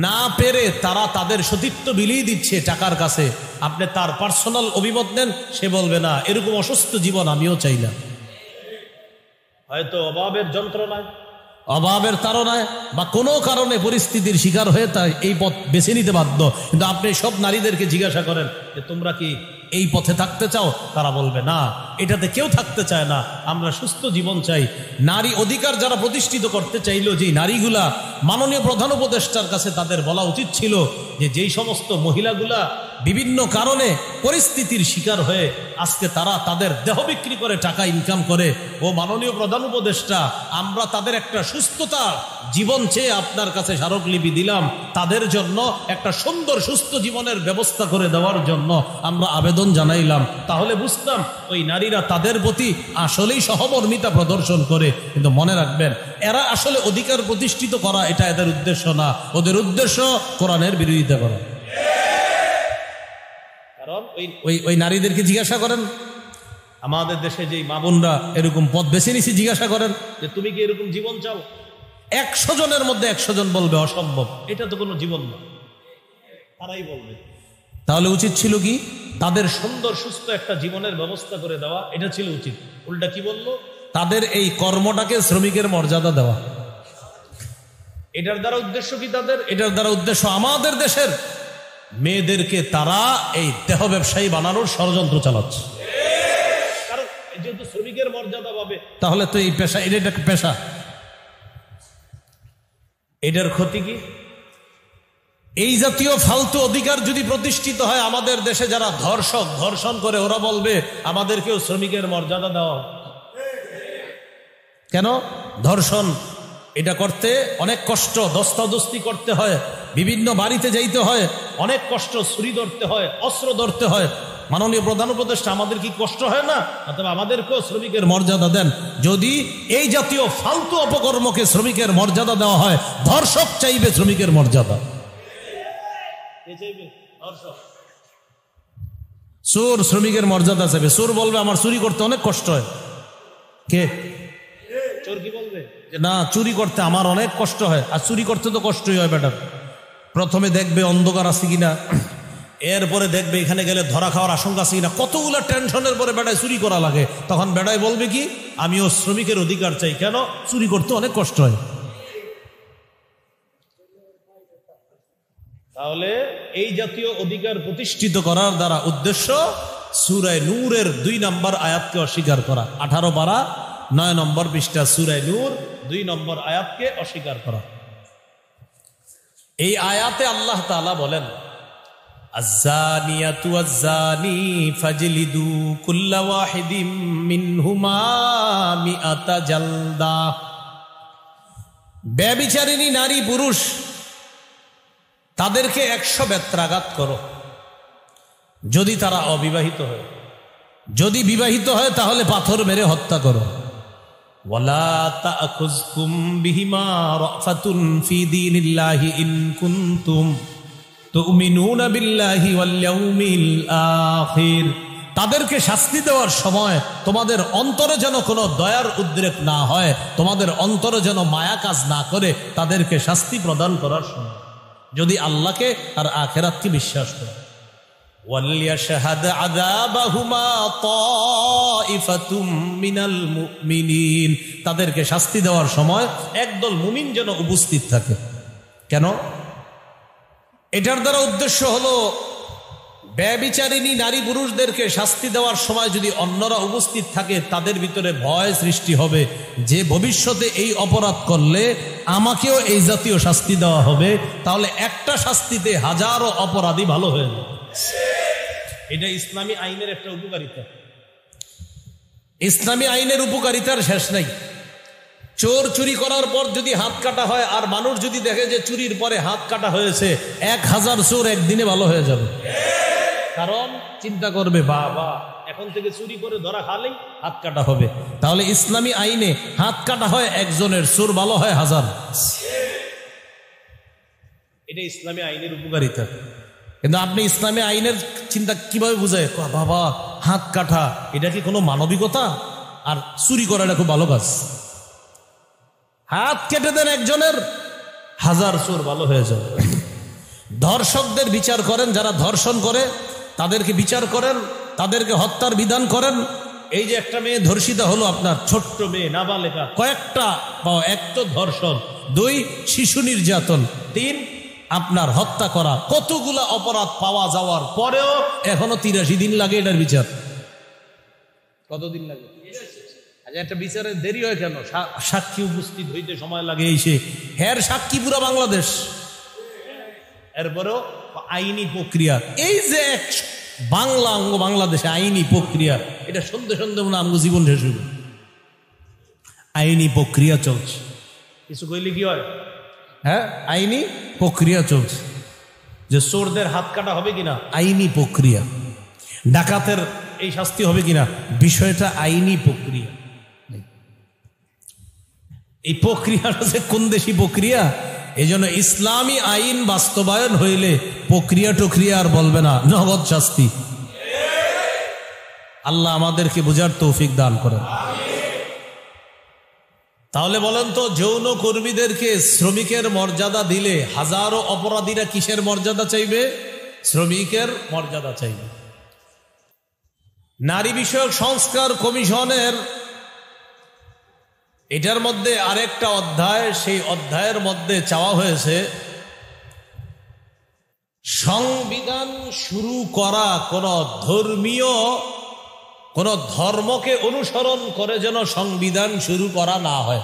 না পেরে তারা তাদের সতীত্ব বিলিয়ে দিচ্ছে টাকার কাছে, আপনি তার পার্সোনাল অভিমত নেন, সে বলবে না এরকম অসুস্থ জীবন আমিও চাই না। হয়তো অভাবের যন্ত্রণায়, অভাবের তাড়নায় বা কোনো কারণে পরিস্থিতির শিকার হয়ে তাই এই পথ বেছে নিতে বাধ্য। কিন্তু আপনি সব নারীদেরকে জিজ্ঞাসা করেন যে তোমরা কি এই পথে থাকতে চাও? তারা বলবে না, এটাতে কেউ থাকতে চায় না, আমরা সুস্থ জীবন চাই। নারী অধিকার যারা প্রতিষ্ঠিত করতে চাইল, যে নারীগুলা মাননীয় প্রধান উপদেষ্টার কাছে তাদের বলা উচিত ছিল যে যেই সমস্ত মহিলাগুলা বিভিন্ন কারণে পরিস্থিতির শিকার হয়ে আজকে তারা তাদের দেহ বিক্রি করে টাকা ইনকাম করে, ও মাননীয় প্রধান উপদেষ্টা আমরা তাদের একটা সুস্থতা জীবন চেয়ে আপনার কাছে স্মারকলিপি দিলাম, তাদের জন্য একটা সুন্দর সুস্থ জীবনের ব্যবস্থা করে দেওয়ার জন্য আমরা আবেদন জানাইলাম। তাহলে বুঝতাম ওই নারীরা তাদের প্রতি আসলেই সহমর্মিতা প্রদর্শন করে। কিন্তু মনে রাখবেন, এরা আসলে অধিকার প্রতিষ্ঠিত করা এটা এদের উদ্দেশ্য না, ওদের উদ্দেশ্য কোরআনের বিরোধিতা করা। কারণ ওই নারীদেরকে জিজ্ঞাসা করেন, আমাদের দেশে যে মা বোনরা এরকম পথ বেছে নিছি, জিজ্ঞাসা করেন যে তুমি কি এরকম জীবন চাও? 100 জনের মধ্যে 100 জন বলবে অসম্ভব, এটা তো কোনো জীবন না, তারাই বলবে। তাহলে উচিত ছিল কি? তাদের সুন্দর সুস্থ একটা জীবনের ব্যবস্থা করে দেওয়া, এটা ছিল উচিত। উল্টা কি বললো? তাদের এই কর্মটাকে শ্রমিকের মর্যাদা দেওয়া। এটার দ্বারা উদ্দেশ্য কি তাদের? এটার দ্বারা উদ্দেশ্য আমাদের দেশের মেয়েদেরকে তারা এই দেহ ব্যবসায়ী বানানোর ষড়যন্ত্র চালাচ্ছে। কারণ যেহেতু শ্রমিকের মর্যাদা পাবে, তাহলে তো এই পেশা, এটা একটা পেশা, এটার ক্ষতি কি? এই জাতীয় ফালতু অধিকার যদি প্রতিষ্ঠিত হয় আমাদের দেশে, যারা ধর্ষণ করে ওরা বলবে আমাদেরকেও শ্রমিকের মর্যাদা দেওয়া। কেন? ধর্ষণ এটা করতে অনেক কষ্ট, দস্তাদস্তি করতে হয়, বিভিন্ন বাড়িতে যাইতে হয়, অনেক কষ্ট, ছুরি ধরতে হয়, অস্ত্র ধরতে হয়। মাননীয় প্রধান উপদেষ্টা আমাদের কি কষ্ট হয় না? অথবা আমাদেরকেও শ্রমিকের মর্যাদা দেন। যদি এই জাতীয় ফালতু অপকর্মকে শ্রমিকের মর্যাদা দেওয়া হয়, ধর্ষক চাইবে শ্রমিকের মর্যাদা। চোর শ্রমিকের মর্যাদা চাইবে। চোর বলবে আমার চুরি করতে অনেক কষ্ট হয়। কে চোর কি বলবে? না, চুরি করতে আমার অনেক কষ্ট হয়। আর চুরি করতে তো কষ্টই হয় বেটা। প্রথমে দেখবে অন্ধকার আছে কিনা, এরপরে দেখবে এখানে গেলে ধরা খাওয়ার আশঙ্কা আছে কিনা, কতগুলো টেনশনের পরে বেটায় চুরি করা লাগে। তখন বেটায় বলবে কি, আমিও শ্রমিকের অধিকার চাই। কেন? চুরি করতে অনেক কষ্ট হয়। তাহলে এই জাতীয় অধিকার প্রতিষ্ঠিত করার দ্বারা উদ্দেশ্য সূরা নূরের 2 নম্বর আয়াতকে অস্বীকার করা। 18 পারা 9 নম্বর পৃষ্ঠা সূরা নূর 2 নম্বর আয়াতকে অস্বীকার করা। এই আয়াতে আল্লাহ তাআলা বলেন, আয-যানিয়াতু ওয়াজ-যানি ফাজলিদু কুল্লা ওয়াহিদিম মিনহুমা মিআতা জালদা। ব্যভিচারিণী নারী পুরুষ তাদেরকে 100 বেত্রাঘাত করো। যদি তারা অবিবাহিত হয়। যদি বিবাহিত হয় তাহলে পাথর মেরে হত্যা করো। ওয়ালা তা'খুযকুম বিহিমা রাফাতুন ফি দীনিল্লাহি ইন কুনতুম তু'মিনুনা বিল্লাহি ওয়াল ইয়াউমিল আখির। তাদেরকে শাস্তি দেওয়ার সময় তোমাদের অন্তরে যেন কোনো দয়ার উদ্রেক না হয়, তোমাদের অন্তরে যেন মায়া কাজ না করে তাদেরকে শাস্তি প্রদান করার সময়, যদি আল্লাহকে আর আখিরাতকে বিশ্বাস করে। ওয়ালিয়াশহাদ আযাবাহুমা তাইফাতুম মিনাল মুমিনিন। তাদেরকে শাস্তি দেওয়ার সময় একদল মুমিন যেন উপস্থিত থাকে। কেন? এটার দ্বারা উদ্দেশ্য হলো ব্যভিচারিণী নারী পুরুষদেরকে শাস্তি দেওয়ার সময় যদি অন্যরা উপস্থিত থাকে তাদের ভিতরে ভয় সৃষ্টি হবে যে ভবিষ্যতে এই অপরাধ করলে আমাকেও এই জাতীয় শাস্তি দেওয়া হবে, তাহলে একটা শাস্তিতে হাজারো অপরাধী ভালো হয়ে যাবে। এটা ইসলামী আইনের একটা উপকারিতা। ইসলামী আইনের উপকারিতার শেষ নাই। চোর চুরি করার পর যদি হাত কাটা হয় আর মানুষ যদি দেখে যে চুরির পরে হাত কাটা হয়েছে, 1000 চোর একদিনে ভালো হয়ে যাবে। কারণ চিন্তা করবে বাবা এখন থেকে চুরি করে ধরা খালেই হাত কাটা হবে। তাহলে ইসলামী আইনে হাত কাটা হয় একজনের, চোর ভালো হয় 1000। এটা ইসলামী আইনের উপকারিতা। কিন্তু আপনি ইসলামী আইনের চিন্তা কিভাবে বুঝায়? বাবা হাত কাটা এটা কি কোনো মানবিকতা? আর চুরি করাটা খুব ভালো কাজ। হাত কেটে দেন একজনের, 1000 চোর ভালো হয়ে যাবে। ধর্ষকদের বিচার করেন, যারা ধর্ষণ করে তাদেরকে বিচার করেন, তাদেরকে হত্যার বিধান করেন। এই যে একটা মেয়ে ধর্ষিতা হলো, আপনার ছোট্ট মেয়ে নাবালিকা, কয়েকটা পাওয়া, 1 তো ধর্ষণ, 2 শিশু নির্যাতন, 3 আপনার হত্যা করা। কতগুলা অপরাধ পাওয়া যাওয়ার পরেও এখনো 83 দিন লাগে এটার বিচার। কতদিন লাগে? একটা বিচারের দেরি হয় কেন? সাক্ষী উপস্থিত হইতে সময় লাগে। এসে হের সাক্ষী পুরা বাংলাদেশ। এরপরেও আইনি প্রক্রিয়া, এই যে বাংলা অঙ্গ বাংলাদেশে আইনি প্রক্রিয়া, এটা শুনতে শুনতে মনে আমগো জীবন শেষ হইব। আইনি প্রক্রিয়া চলছে, কিছু কইলে কি হয়? হ্যাঁ, আইনি প্রক্রিয়া চলছে। যে চোরদের হাত কাটা হবে কিনা, আইনি প্রক্রিয়া। ডাকাতের এই শাস্তি হবে কিনা, বিষয়টা আইনি প্রক্রিয়া। এই প্রক্রিয়াটা যে কোন দেশি প্রক্রিয়া, এই জন্য ইসলামী আইন বাস্তবায়ন হইলে প্রক্রিয়া টক্রিয়া আর বলবে না, নগদ শাস্তি। আল্লাহ আমাদেরকে বুঝার তৌফিক দান করেন। তাহলে বলেন তো, যৌন কর্মীদেরকে শ্রমিকের মর্যাদা দিলে হাজারো অপরাধীরা কিসের মর্যাদা চাইবে? শ্রমিকের মর্যাদা চাইবে। নারী বিষয়ক সংস্কার কমিশনের এটার মধ্যে আরেকটা অধ্যায়, সেই অধ্যায়ের মধ্যে চাওয়া হয়েছে সংবিধান শুরু করা কোন ধর্মীয় কোন ধর্মকে অনুসরণ করে যেন সংবিধান শুরু করা না হয়।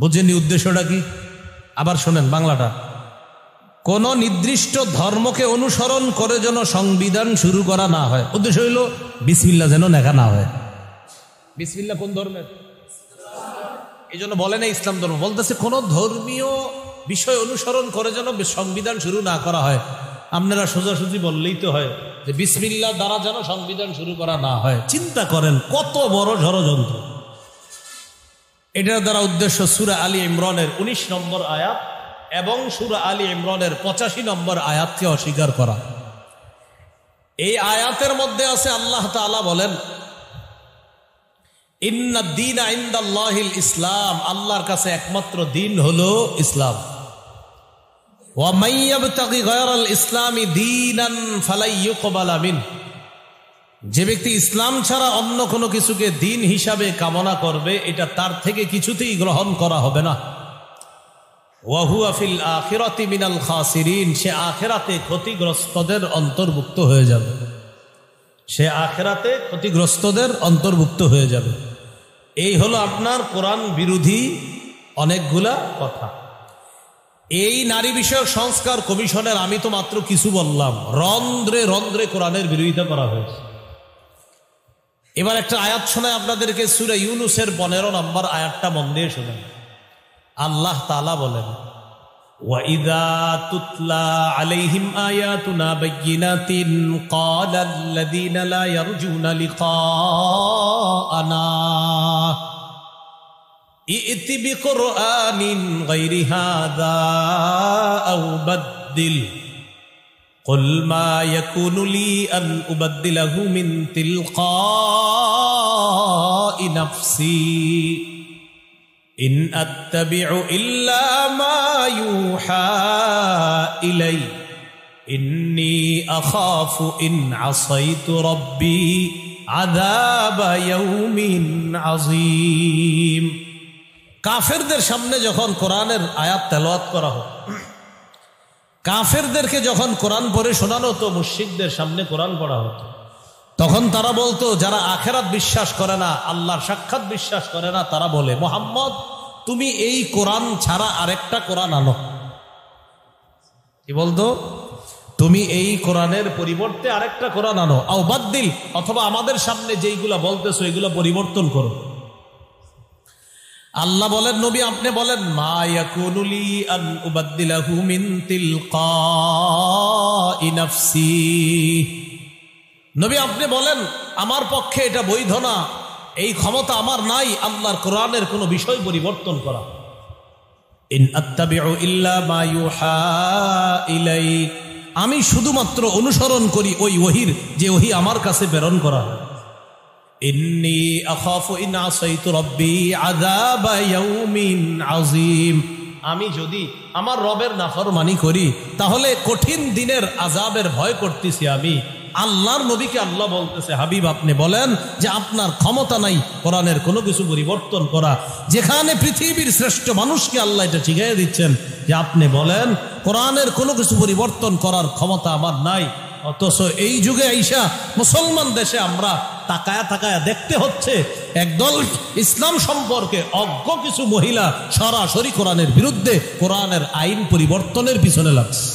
বুঝেননি উদ্দেশ্যটা কি? আবার শোনেন বাংলাটা। কোন নির্দিষ্ট ধর্মকে অনুসরণ করে যেন সংবিধান শুরু করা না হয়। উদ্দেশ্য হইল বিসমিল্লাহ যেন লেখা না হয়। বিসমিল্লাহ কোন ধর্মের? এই জন্য বলে না ইসলাম ধর্ম, বলতেছে কোন ধর্মীয় বিষয় অনুসরণ করে যেন সংবিধান শুরু না করা হয়। আপনারা সোজাসুজি বললেই তো হয় যে বিসমিল্লাহ দ্বারা যেন সংবিধান শুরু করা না হয়। চিন্তা করেন কত বড় ষড়যন্ত্র। এটার দ্বারা উদ্দেশ্য সূরা আলী ইমরানের 19 নম্বর আয়াত এবং সূরা আলী ইমরানের 85 নম্বর আয়াতকে অস্বীকার করা। এই আয়াতের মধ্যে আছে আল্লাহ তাআলা বলেন, ইন্নাদ দীনা ইনদাল্লাহিল ইসলাম, আল্লাহর কাছে একমাত্র দিন হলো ইসলাম। ওয়া মান ইয়াবতাগি গায়রাল ইসলামি দীনান ফালাই ইউকবালা মিন, যে ব্যক্তি ইসলাম ছাড়া অন্য কোনো কিছুকে দিন হিসাবে কামনা করবে এটা তার থেকে কিছুতেই গ্রহণ করা হবে না। ওয়া হুয়া ফিল আখিরাতি মিনাল খাসিরিন, সে আখিরাতে ক্ষতিগ্রস্তদের অন্তর্ভুক্ত হয়ে যাবে। সে আখিরাতে ক্ষতিগ্রস্তদের অন্তর্ভুক্ত হয়ে যাবে। এই হলো আপনার কোরআন বিরোধী অনেকগুলা কথা। এই নারী বিষয়ক সংস্কার কমিশনের আমি তো মাত্র কিছু বললাম, রন্ধ্রে রন্ধ্রে কোরআনের বিরোধিতা করা হয়েছে। এবার একটা আয়াত শোনায় আপনাদেরকে, সূরা ইউনূসের 15 নম্বর আয়াতটা মন দিয়ে শোনেন। আল্লাহ তাআলা বলেন, وَإِذَا تُتْلَى عَلَيْهِمْ آيَاتُنَا بَيِّنَاتٍ قَالَ الَّذِينَ لَا يَرْجُونَ لِقَاءَنَا ائْتِ بِقُرْآنٍ غَيْرِ هَذَا أَوْ بَدِّلْ قُلْ مَا يَكُونُ لِي أَنْ أُبَدِّلَهُ مِنْ تِلْقَاءِ نَفْسِي إِنْ أَتَّبِعُ إِلَّا مَا يُوحَى إِلَيَّ إِنِّي أَخَافُ إِنْ عَصَيْتُ رَبِّي عَذَابَ يَوْمٍ عَظِيمٍ। কাফেরদের সামনে যখন কোরআনের আয়াত তেলাওয়াত করা হয়, কাফেরদেরকে যখন কোরআন পড়ে শোনানো হতো, মুশরিকদের সামনে কোরআন পড়া হতো, তখন তারা বলতো, যারা আখেরাত বিশ্বাস করে না, আল্লাহর সাক্ষাৎ বিশ্বাস করে না, তারা বলে, মুহাম্মদ তুমি এই কোরআন ছাড়া আরেকটা কোরআন আনো। কি বলতো? তুমি এই কোরআনের পরিবর্তে আরেকটা কোরআন আনো, আও বাদদিল, অথবা আমাদের সামনে যেইগুলা বলতেছো এগুলো পরিবর্তন করো। আল্লাহ বলেন, নবী আপনি বলেন, মা ইয়াকুনু লি আন উবাদদিলাহু মিন তিলকাই নাফসি। নবী আপনি বলেন, আমার পক্ষে এটা বৈধ না, এই ক্ষমতা আমার নাই আল্লাহর কোরআনের কোনো বিষয় পরিবর্তন করা। ইন আত্তাবিউ ইল্লা মা ইউহা ইলাই, আমি শুধুমাত্র অনুসরণ করি ওই ওহীর যে ওহী আমার কাছে প্রেরণ করা হয়। ইন্নী আখাফু ইন আসাইতু রাব্বি আযাবা ইয়াউমিন আযীম, আমি যদি আমার রবের নাফরমানি করি তাহলে কঠিন দিনের আযাবের ভয় করতেছি আমি। আল্লাহর নবীকে আল্লাহ বলতেছে, হাবিব আপনি বলেন যে আপনার ক্ষমতা নাই কোরআনের কোনো কিছু পরিবর্তন করা, যেখানে পৃথিবীর শ্রেষ্ঠ মানুষকে আল্লাহ এটা শিখিয়ে দিচ্ছেন যে আপনি বলেন কোরআনের কোনো কিছু পরিবর্তন করার ক্ষমতা আমার নাই। অথচ এই যুগে আইসা মুসলমান দেশে আমরা তাকায়া তাকায়া দেখতে হচ্ছে একদল ইসলাম সম্পর্কে অজ্ঞ কিছু মহিলা সরাসরি কোরআনের বিরুদ্ধে কোরআনের আইন পরিবর্তনের পিছনে লাগছে।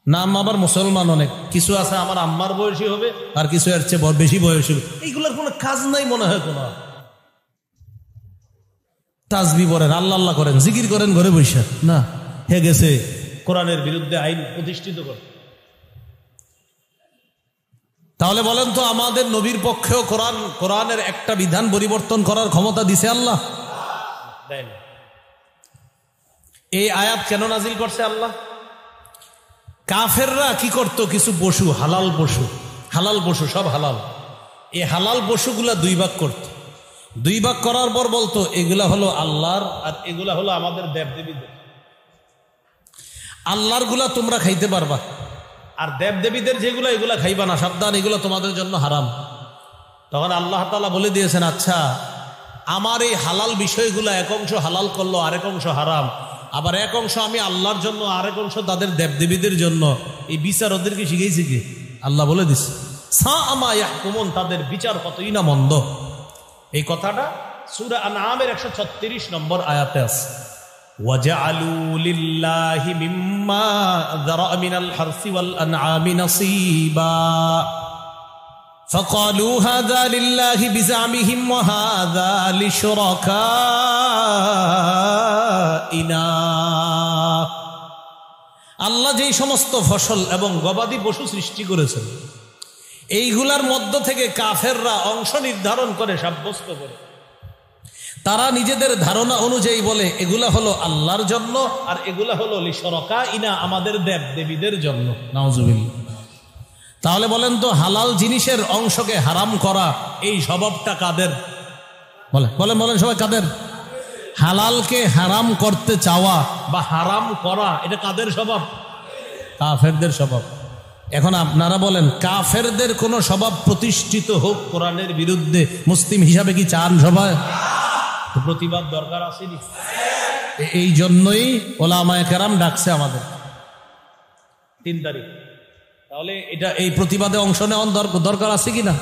নাম আবার মুসলমান অনেক, কিছু আছে আমার আম্মার বয়সী হবে, আর কিছু এর চেয়ে বেশি বয়সী হবে। এইগুলোর কোনো কাজ নাই মনে হয়, কোনো তাসবিহ পড়েন, আল্লাহ আল্লাহ করেন, জিকির করেন ঘরে বসে, না হে গেছে কোরআনের বিরুদ্ধে আইন প্রতিষ্ঠিত করে। তাহলে বলেন তো, আমাদের নবীর পক্ষেও কোরআনের একটা বিধান পরিবর্তন করার ক্ষমতা দিছে আল্লাহ? দেয় না। এই আয়াত কেন নাজিল করছে আল্লাহ? কাফেররা কি করত, কিছু পশু, হালাল পশু সব হালাল, এই হালাল পশুগুলা দুই ভাগ করত। দুই ভাগ করার পর বলতো এগুলা হলো আল্লাহর আর এগুলা হলো আমাদের দেবদেবীদের। আল্লাহর গুলা তোমরা খাইতে পারবা, আর দেবদেবীদের যেগুলা এগুলা খাইবা না, সাবধান, এগুলো তোমাদের জন্য হারাম। তখন আল্লাহ তাআলা বলে দিয়েছেন, আচ্ছা আমার এই হালাল বিষয়গুলা এক অংশ হালাল করলো, আরেক অংশ হারাম, আবার এক অংশ আমি আল্লাহর জন্য, আরেক অংশ তাদের দেবদেবীদের জন্য। এই বিচার ওদেরকে শিখেছি কি? আল্লাহ বলে দিচ্ছে, সাআমা ইয়াহকুমুন, তাদের বিচার কতই না মন্দ। এই কথাটা সূরা আনআমের 136 নম্বর আয়াতে আছে। ওয়াজআলু লিল্লাহি মিম্মা যারা মিনাল হারসি ওয়াল আনআমি নাসীবা ফাকালু হাযা লিল্লাহি বিজামিহিম ওয়া হাযা লিশুরাকাইনা। আল্লাহ যেই সমস্ত ফসল এবং গবাদি পশু সৃষ্টি করেছেন, এইগুলার মধ্য থেকে কাফেররা অংশ নির্ধারণ করে সাব্যস্ত করে, তারা নিজেদের ধারণা অনুযায়ী বলে এগুলা হলো আল্লাহর জন্য আর এগুলা হলো লিশুরাকাইনা, আমাদের দেব দেবীদের জন্য। নাউজুবিল্লাহ। তাহলে বলেন তো, হালাল জিনিসের অংশকে হারাম করা এই স্বভাবটা কাদের? বলেন সবাই, কাদের? হালালকে হারাম করতে চাওয়া বা হারাম করা এটা কাদের স্বভাব? কাফেরদের স্বভাব। এখন আপনারা বলেন, কাফেরদের কোন স্বভাব প্রতিষ্ঠিত হোক কোরআনের বিরুদ্ধে, মুসলিম হিসাবে কি চান সবাই? প্রতিবাদ দরকার আসেনি? এই জন্যই ওলামায়ে কেরাম ডাকছে আমাদের 3 তারিখ। তাহলে এটা এই প্রতিবাদে অংশ নেওয়ার দরকার আছে কিনা?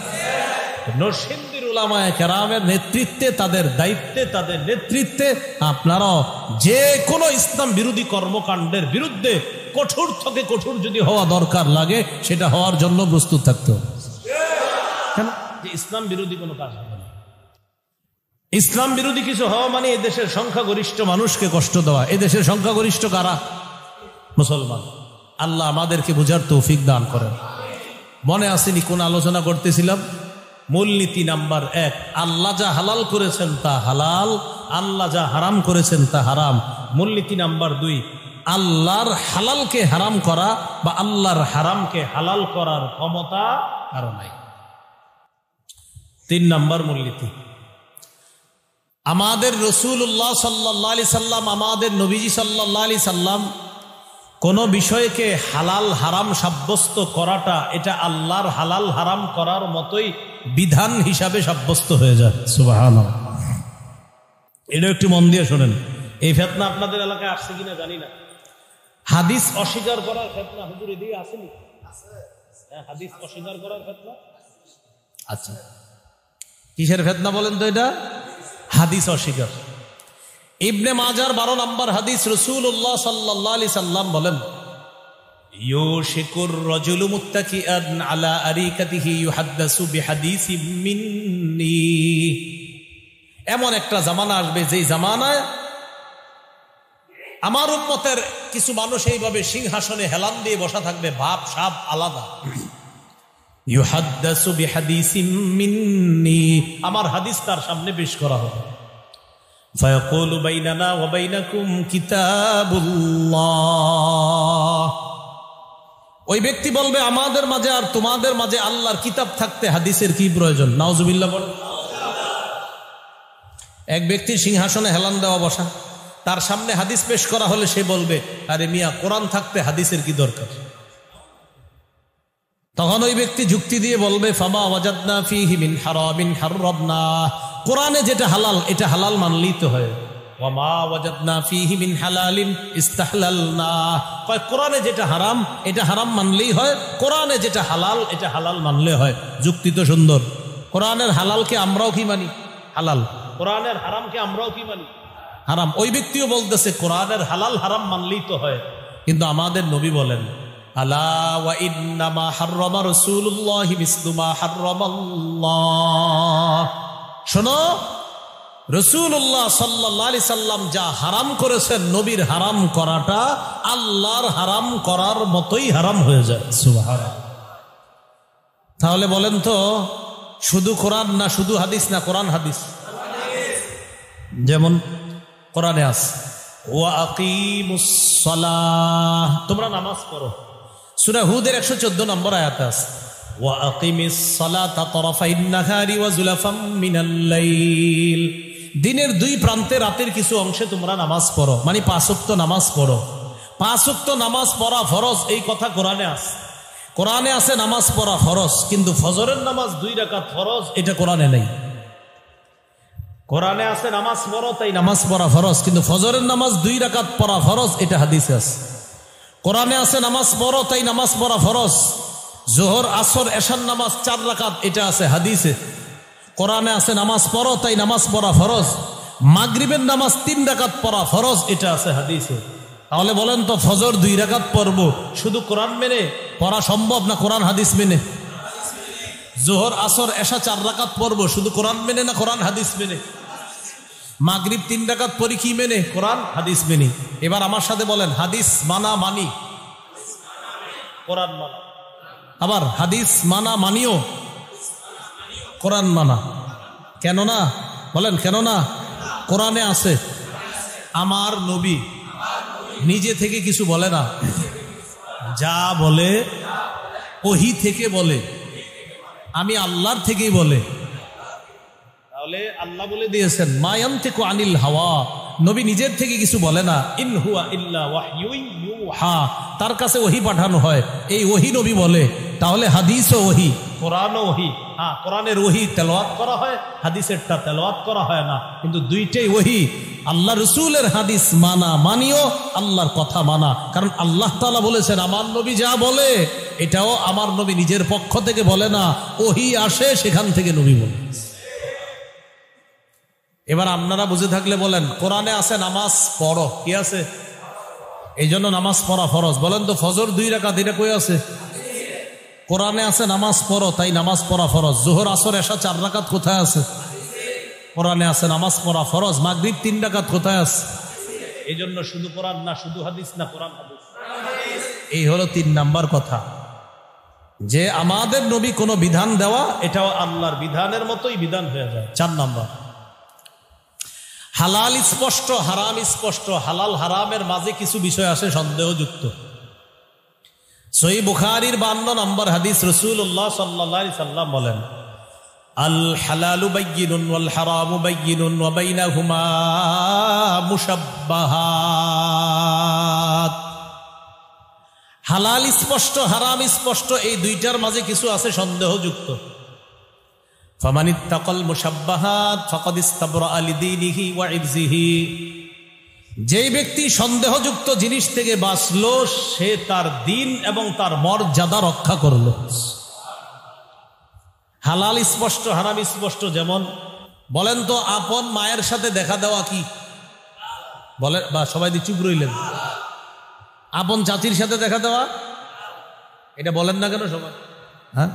নরসিংদীর উলামায়ে কেরামের নেতৃত্বে, তাদের দায়িত্বে, তাদের নেতৃত্বে আপনারাও যে কোনো ইসলাম বিরোধী কর্মকাণ্ডের বিরুদ্ধে কঠোর থেকে কঠোর যদি হওয়া দরকার লাগে, সেটা হওয়ার জন্য প্রস্তুত থাকতে হবে। কেন? যে ইসলাম বিরোধী কোনো কাজ হবে না। ইসলাম বিরোধী কিছু হওয়া মানে এদেশের সংখ্যাগরিষ্ঠ মানুষকে কষ্ট দেওয়া। এদেশের সংখ্যাগরিষ্ঠ কারা? মুসলমান। আল্লাহ আমাদেরকে বুঝার তৌফিক দান করেন। মনে আসেনি কোন আলোচনা করতেছিলাম? মূলনীতি নাম্বার 1, আল্লাহ যা হালাল করেছেন তা হালাল, আল্লাহ যা হারাম করেছেন তা হারাম। মূলনীতি নাম্বার 2, আল্লাহর হালালকে হারাম করা বা আল্লাহর হারামকে হালাল করার ক্ষমতা কারো নাই। 3 নাম্বার মূলনীতি, আমাদের রাসূলুল্লাহ সাল্লাল্লাহু আলাইহি সাল্লাম, আমাদের নবীজি সাল্লাল্লাহু আলাইহি সাল্লাম কোন বিষয়কে হালাল হারাম সাব্যস্ত করাটা এটা আল্লাহর হালাল হারাম করার মতোই বিধান হিসাবে সাব্যস্ত হয়ে যায়। সুবহানাল্লাহ। এটা একটু মন দিয়ে শোনেন। এই ফিতনা আপনাদের এলাকায় আসছে কিনা জানি না। হাদিস অস্বীকার করার ফিতনা হুজুর এদিকে আসেনি? হ্যাঁ, হাদিস অস্বীকার করার ফিতনা। আচ্ছা, কিসের ফিতনা বলেন তো? এটা হাদিস অস্বীকার। ইবনে মাজার 12 নম্বর হাদিস, রাসূলুল্লাহ সাল্লাল্লাহু আলাইহি সাল্লাম বলেন, ইউশিকুর রাজুলু মুত্তাকিআন আলা আরিকাতিহি ইউহাদ্দাসু বিহাদিসিম মিন্নি। এমন একটা জামানা আসবে যেই জামানায় আমার উম্মতের কিছু মানুষ এইভাবে সিংহাসনে হেলান দিয়ে বসা থাকবে, ভাব সাব আলাদা। ইউহাদ্দাসু বিহাদিসিম মিন্নি, আমার হাদিস তার সামনে পেশ করা হবে। ফায়াকুলু বাইনানা ওয়া বাইনাকুম কিতাবুল্লাহ। ওই ব্যক্তি বলবে, আমাদের মাঝে আর তোমাদের মাঝে আল্লাহর কিতাব থাকতে হাদিসের কি প্রয়োজন? নাউজুবিল্লাহ বলেন। এক ব্যক্তি সিংহাসনে হেলান দেওয়া বসা, তার সামনে হাদিস পেশ করা হলে সে বলবে, আরে মিয়া, কোরআন থাকতে হাদিসের কি দরকার? তখন ওই ব্যক্তি যুক্তি দিয়ে বলবে, ফামা ওয়াজাদনা ফীহি মিন হারামিন হাররামনা। কোরআনে যেটা হালাল এটা হালাল মানলেই তো হয়। ওয়ামা ওয়াজাদনা ফীহি মিন হালালিন ইস্তাহলালনা। কয় কোরআনে যেটা হারাম এটা হারাম মানলেই হয়, কোরআনে যেটা হালাল এটা হালাল মানলে হয়। যুক্তি তো সুন্দর। কোরআনের হালালকে আমরাও কি মানি? হালাল। কোরআনের হারামকে আমরাও কি মানি? হারাম। ওই ব্যক্তিও বলতেছে কোরআনের হালাল হারাম মানলেই তো হয়। কিন্তু আমাদের নবী বলেন, আলা ওয়া ইন্নামা হাররামা রাসূলুল্লাহি মিসলু মা হাররামাল্লাহ। শোনো, রাসূলুল্লাহ সাল্লাল্লাহু আলাইহি সাল্লাম যা হারাম করেছেন, নবীর হারাম করাটা আল্লাহর হারাম করার মতোই হারাম হয়ে যায়। সুবহানাল্লাহ। তাহলে বলেন তো, শুধু কোরআন না শুধু হাদিস না কোরআন হাদিস? যেমন কোরআনে আছে, ওয়া আকিমুস সালাহ, তোমরা নামাজ পড়ো। সূরা হুদের 114 নম্বর আয়াতে আছে, ওয়া আকিমিস সালাতা তারাফাইন নাহারি ওয়া যুলাফাম মিনাল লাইল। দিনের 2 প্রান্তে রাতের কিছু অংশে তোমরা নামাজ পড়ো, মানে 5 ওয়াক্ত নামাজ পড়ো। 5 ওয়াক্ত নামাজ পড়া ফরজ, এই কথা কোরআনে আছে। কোরআনে আছে নামাজ পড়া ফরজ, কিন্তু ফজরের নামাজ 2 রাকাত ফরজ, এটা কোরআনে নেই। কোরআনে আছে নামাজ পড়ো তাই নামাজ পড়া ফরজ, কিন্তু ফজরের নামাজ 2 রাকাত পড়া ফরজ, এটা হাদিসে আছে। কোরআনে আছে নামাজ পড়ো তাই নামাজ পড়া ফরজ, জোহর আসর এশার নামাজ 4 রাকাত, এটা আছে হাদিসে। কোরআনে আছে নামাজ পড়ো তাই নামাজ পড়া ফরজ, মাগরিবের নামাজ 3 রাকাত পড়া ফরজ, এটা আছে হাদিসে। তাহলে বলেন তো, ফজর 2 রাকাত পড়বো শুধু কোরআন মেনে পড়া সম্ভব না কোরআন হাদিস মেনে? জোহর আসর এশা 4 রাকাত পড়বো শুধু কোরআন মেনে না কোরআন হাদিস মেনে? মাগরিব 3 রাকাত পড়ি কি মেনে? কোরআন হাদিস মেনে। এবার আমার সাথে বলেন, হাদিস মানা মানি, কোরআন মানা। আবার হাদিস মানা মানিও, কোরআন মানা। কেন না? বলেন কেন না? কোরআনে আছে, আমার নবী নিজে থেকে কিছু বলে না, যা বলে ওহী থেকে বলে, আমি আল্লাহর থেকেই বলে। তাহলে আল্লাহ বলে দিয়েছেন, মা ইয়ানতিকু আনিল হাওয়া, নবী নিজের থেকে কিছু বলে না। ইন হুয়া ইল্লা ওয়াহয়ুন ইউহা, তার কাছে ওহী পাঠানো হয়, এই ওহী নবী বলে। তাহলে হাদিসও ওহী, কোরআনও ওহী। হ্যাঁ, কোরআনের ওহী তেলাওয়াত করা হয়, হাদিসেরটা তেলাওয়াত করা হয় না, কিন্তু দুইটাই ওহী। আল্লাহ রসুলের হাদিস মানা মানিও, আল্লাহর কথা মানা। কারণ আল্লাহ তাআলা বলেছেন, আমার নবী যা বলে এটাও আমার নবী নিজের পক্ষ থেকে বলে না, ওহী আসে সেখান থেকে নবী বলে। এবার আপনারা বুঝে থাকলে বলেন, কোরআনে আছে নামাজ পড়ো, কি আছে? এই জন্য নামাজ পড়া ফরজ। বলেন তো, ফজর 2 রাকাত, এটা কই আছে? কোরআনে আছে নামাজ পড়ো তাই নামাজ পড়া ফরজ। জোহর আসর এশা 4 রাকাত কোথায় আছে? কোরআনে আছে নামাজ পড়া ফরজ, মাগরিব 3 রাকাত কোথায় আছে? এই জন্য শুধু কোরআন না, শুধু হাদিস না, কোরআন হাদিস। এই হলো 3 নাম্বার কথা, যে আমাদের নবী কোনো বিধান দেওয়া এটাও আল্লাহর বিধানের মতোই বিধান হয়ে যায়। 4 নাম্বার, হালাল স্পষ্ট, হারাম স্পষ্ট। হালাল হারামের মাঝে কিছু বিষয় আসে সন্দেহযুক্ত। সহিহ বুখারীর 52 নম্বর হাদিস, রাসূলুল্লাহ সাল্লাল্লাহু আলাইহি সাল্লাম বলেন, আল হালালু বায়্যিনুন ওয়াল হারামু বায়্যিনুন ওয়া বাইনাহুমা মুশাব্বাহাত। হালাল স্পষ্ট, হারাম স্পষ্ট, এই দুইটার মাঝে কিছু আছে সন্দেহযুক্ত। ফামানিত্তাকাল মুশাব্বাহাত ফাকাদ ইস্তাবরাআ লিদীনিহি ওয়া ইরজিহি। যেই ব্যক্তি সন্দেহযুক্ত জিনিস থেকে বাঁচলো, সে তার দিন এবং তার মর্যাদা রক্ষা করলো। হালাল স্পষ্ট, হারাম স্পষ্ট। যেমন বলেন তো, আপন মায়ের সাথে দেখা দেওয়া কি বলে? বা সবাই দিয়ে চুপ রইলেন। আপন চাচির সাথে দেখা দেওয়া, এটা বলেন না কেন সবাই? হ্যাঁ,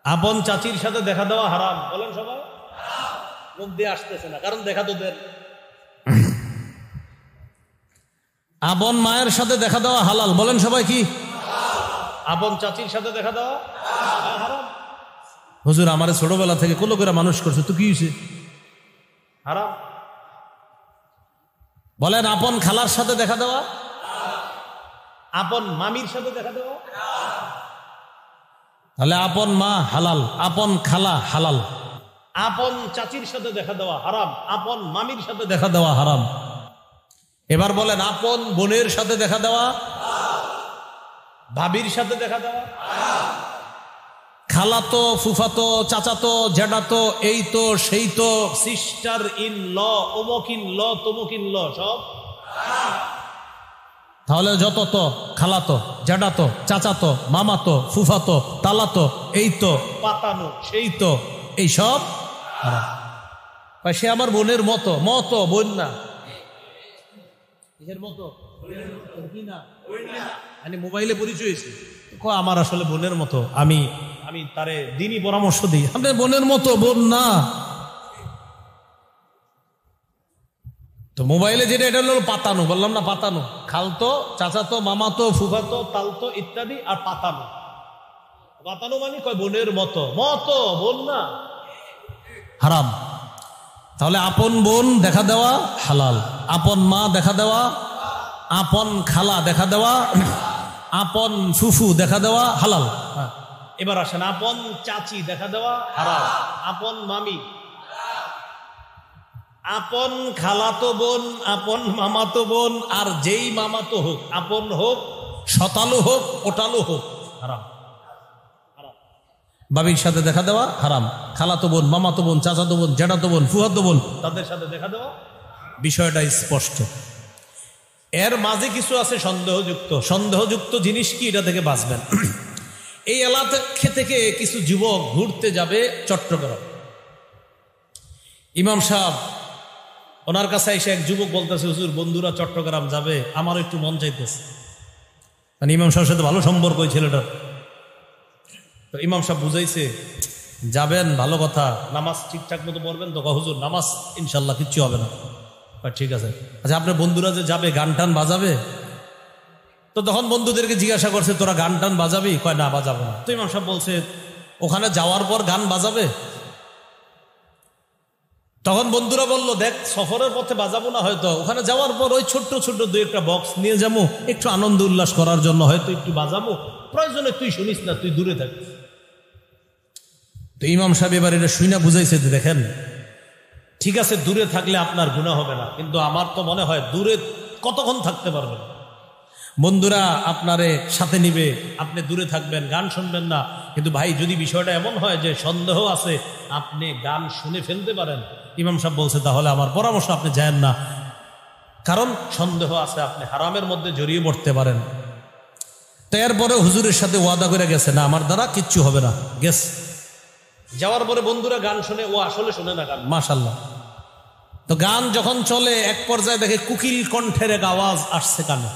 আপন চাচির সাথে দেখা দেওয়া হারাম, বলেন সবাই। মুখ দিয়ে আসতেছে না, কারণ দেখা তো দেন। আপন মায়ের সাথে দেখা দেওয়া হালাল, বলেন সবাই কি? আপন চাচির সাথে দেখা দেওয়া হারাম। হুজুর আমারে ছোটবেলা থেকে কোলো করে মানুষ করছে, তো কি হয়েছে? হারাম। বলেন আপন খালার সাথে দেখা দেওয়া, আপন মামির সাথে দেখা দেওয়া, তাহলে আপন মা হালাল, আপন খালা হালাল। আপন চাচির সাথে দেখা দেওয়া হারাম, আপন মামির সাথে দেখা দেওয়া হারাম। এবার বলেন আপন বোনের সাথে দেখা দেওয়া, ভাবির সাথে দেখা দেওয়া, খালাতো, ফুফাতো, চাচাতো, জ্যাঠাতো, এই তো সেই তো, সিস্টার ইন ল, অমুক ইন ল, তমুক ইন ল, সব। তাহলে যত তো খালাতো, জ্যাঠাতো, চাচাতো, মামাতো, ফুফাতো, তালাতো, এই তো, পাতানো, সেই তো, এই সব সে আমার বোনের মতো। মতো বোন না, কিসের মতো? কি না, আমি মোবাইলে পরিচয় হয়েছি, আমার আসলে বোনের মতো, আমি তারে দিনই পরামর্শ দিই। আপনার বোনের মতো, বোন না। তো মোবাইলে যেটা, এটা হলো পাতানো, বললাম না? পাতানো, খালতো, চাচাতো, মামাতো, ফুফাতো, তালতো ইত্যাদি, আর পাতানো। পাতানো মানে কয় বোনের মতো। মতো বোন না, হারাম। তাহলে আপন বোন দেখা দেওয়া হালাল, আপন মা দেখা দেওয়া, আপন খালা দেখা দেওয়া, আপন ফুফু দেখা দেওয়া হালাল। এবার আসেন আপন চাচি দেখা দেওয়া হারাম, আপন মামি, আপন খালাতো বোন, আপন মামাতো বোন, আর যেই মামাতো হোক, আপন হোক, শতালু হোক, ওটালু হোক, হারাম। বাবির সাথে দেখা দেওয়া হারাম, খালাতো বোন, মামাতো বোন, চাচাতো বোন, জ্যাঠাতো বোন, ফুফাতো বোন, তাদের সাথে দেখা দেওয়া, বিষয়টা স্পষ্ট। এর মাঝে কিছু আছে সন্দেহযুক্ত। সন্দেহযুক্ত জিনিস কি, এটা থেকে বাঁচবেন। এই এলাকা থেকে কিছু যুবক ঘুরতে যাবে চট্টগ্রাম। ইমাম সাহেব ওনার কাছে এসে এক যুবক বলতেছে, হুজুর বন্ধুরা চট্টগ্রাম যাবে, আমার একটু মন চাইতেছে। মানে ইমাম সাহেবের সাথে ভালো সম্পর্ক ওই ছেলেটার। তো ইমাম সাহেব বুঝাইছে, যাবেন ভালো কথা, নামাজ ঠিকঠাক মতো পড়বেন তো? হুজুর নামাজ ইনশাল্লাহ কিচ্ছু হবে না। ঠিক আছে। আচ্ছা আপনার বন্ধুরা যে যাবে গান টান বাজাবে? তো তখন বন্ধুদেরকে জিজ্ঞাসা করছে, তোরা গান টান বাজাবি? কয় না, বাজাবো না। তো ইমাম সাহেব বলছে, ওখানে যাওয়ার পর গান বাজাবে? তখন বন্ধুরা বলল, দেখ সফরের পথে বাজাবো না হয়তো, ওখানে যাওয়ার পর ওই ছোট্ট ছোট্ট 2-1টা বক্স নিয়ে যাবো, একটু আনন্দ উল্লাস করার জন্য হয়তো একটু বাজাবো, প্রয়োজনে তুই শুনিস না, তুই দূরে থাকিস। তো ইমাম সাহেব এবার এটা শুনে বুঝাইছে যে, দেখেন ঠিক আছে দূরে থাকলে আপনার গুনাহ হবে না, কিন্তু আমার তো মনে হয় দূরে কতক্ষণ থাকতে পারবেন। বন্ধুরা আপনারে সাথে নিবে, আপনি দূরে থাকবেন, গান শুনবেন না, কিন্তু ভাই যদি বিষয়টা এমন হয় যে সন্দেহ আছে, আপনি গান শুনে ফেলতে পারেন, ইমাম সাহেব বলছে তাহলে আমার পরামর্শ আপনি যায়েন না, কারণ সন্দেহ আছে, আপনি হারামের মধ্যে জড়িয়ে পড়তে পারেন। তো এরপরে হুজুরের সাথে ওয়াদা করে গেছে, না আমার দ্বারা কিচ্ছু হবে না, গেস। যাওয়ার পরে বন্ধুরা গান শুনে, ও আসলে শুনে না গান, মাশাআল্লাহ। তো গান যখন চলে, এক পর্যায়ে দেখে কোকিল কণ্ঠের এক আওয়াজ আসছে কানে,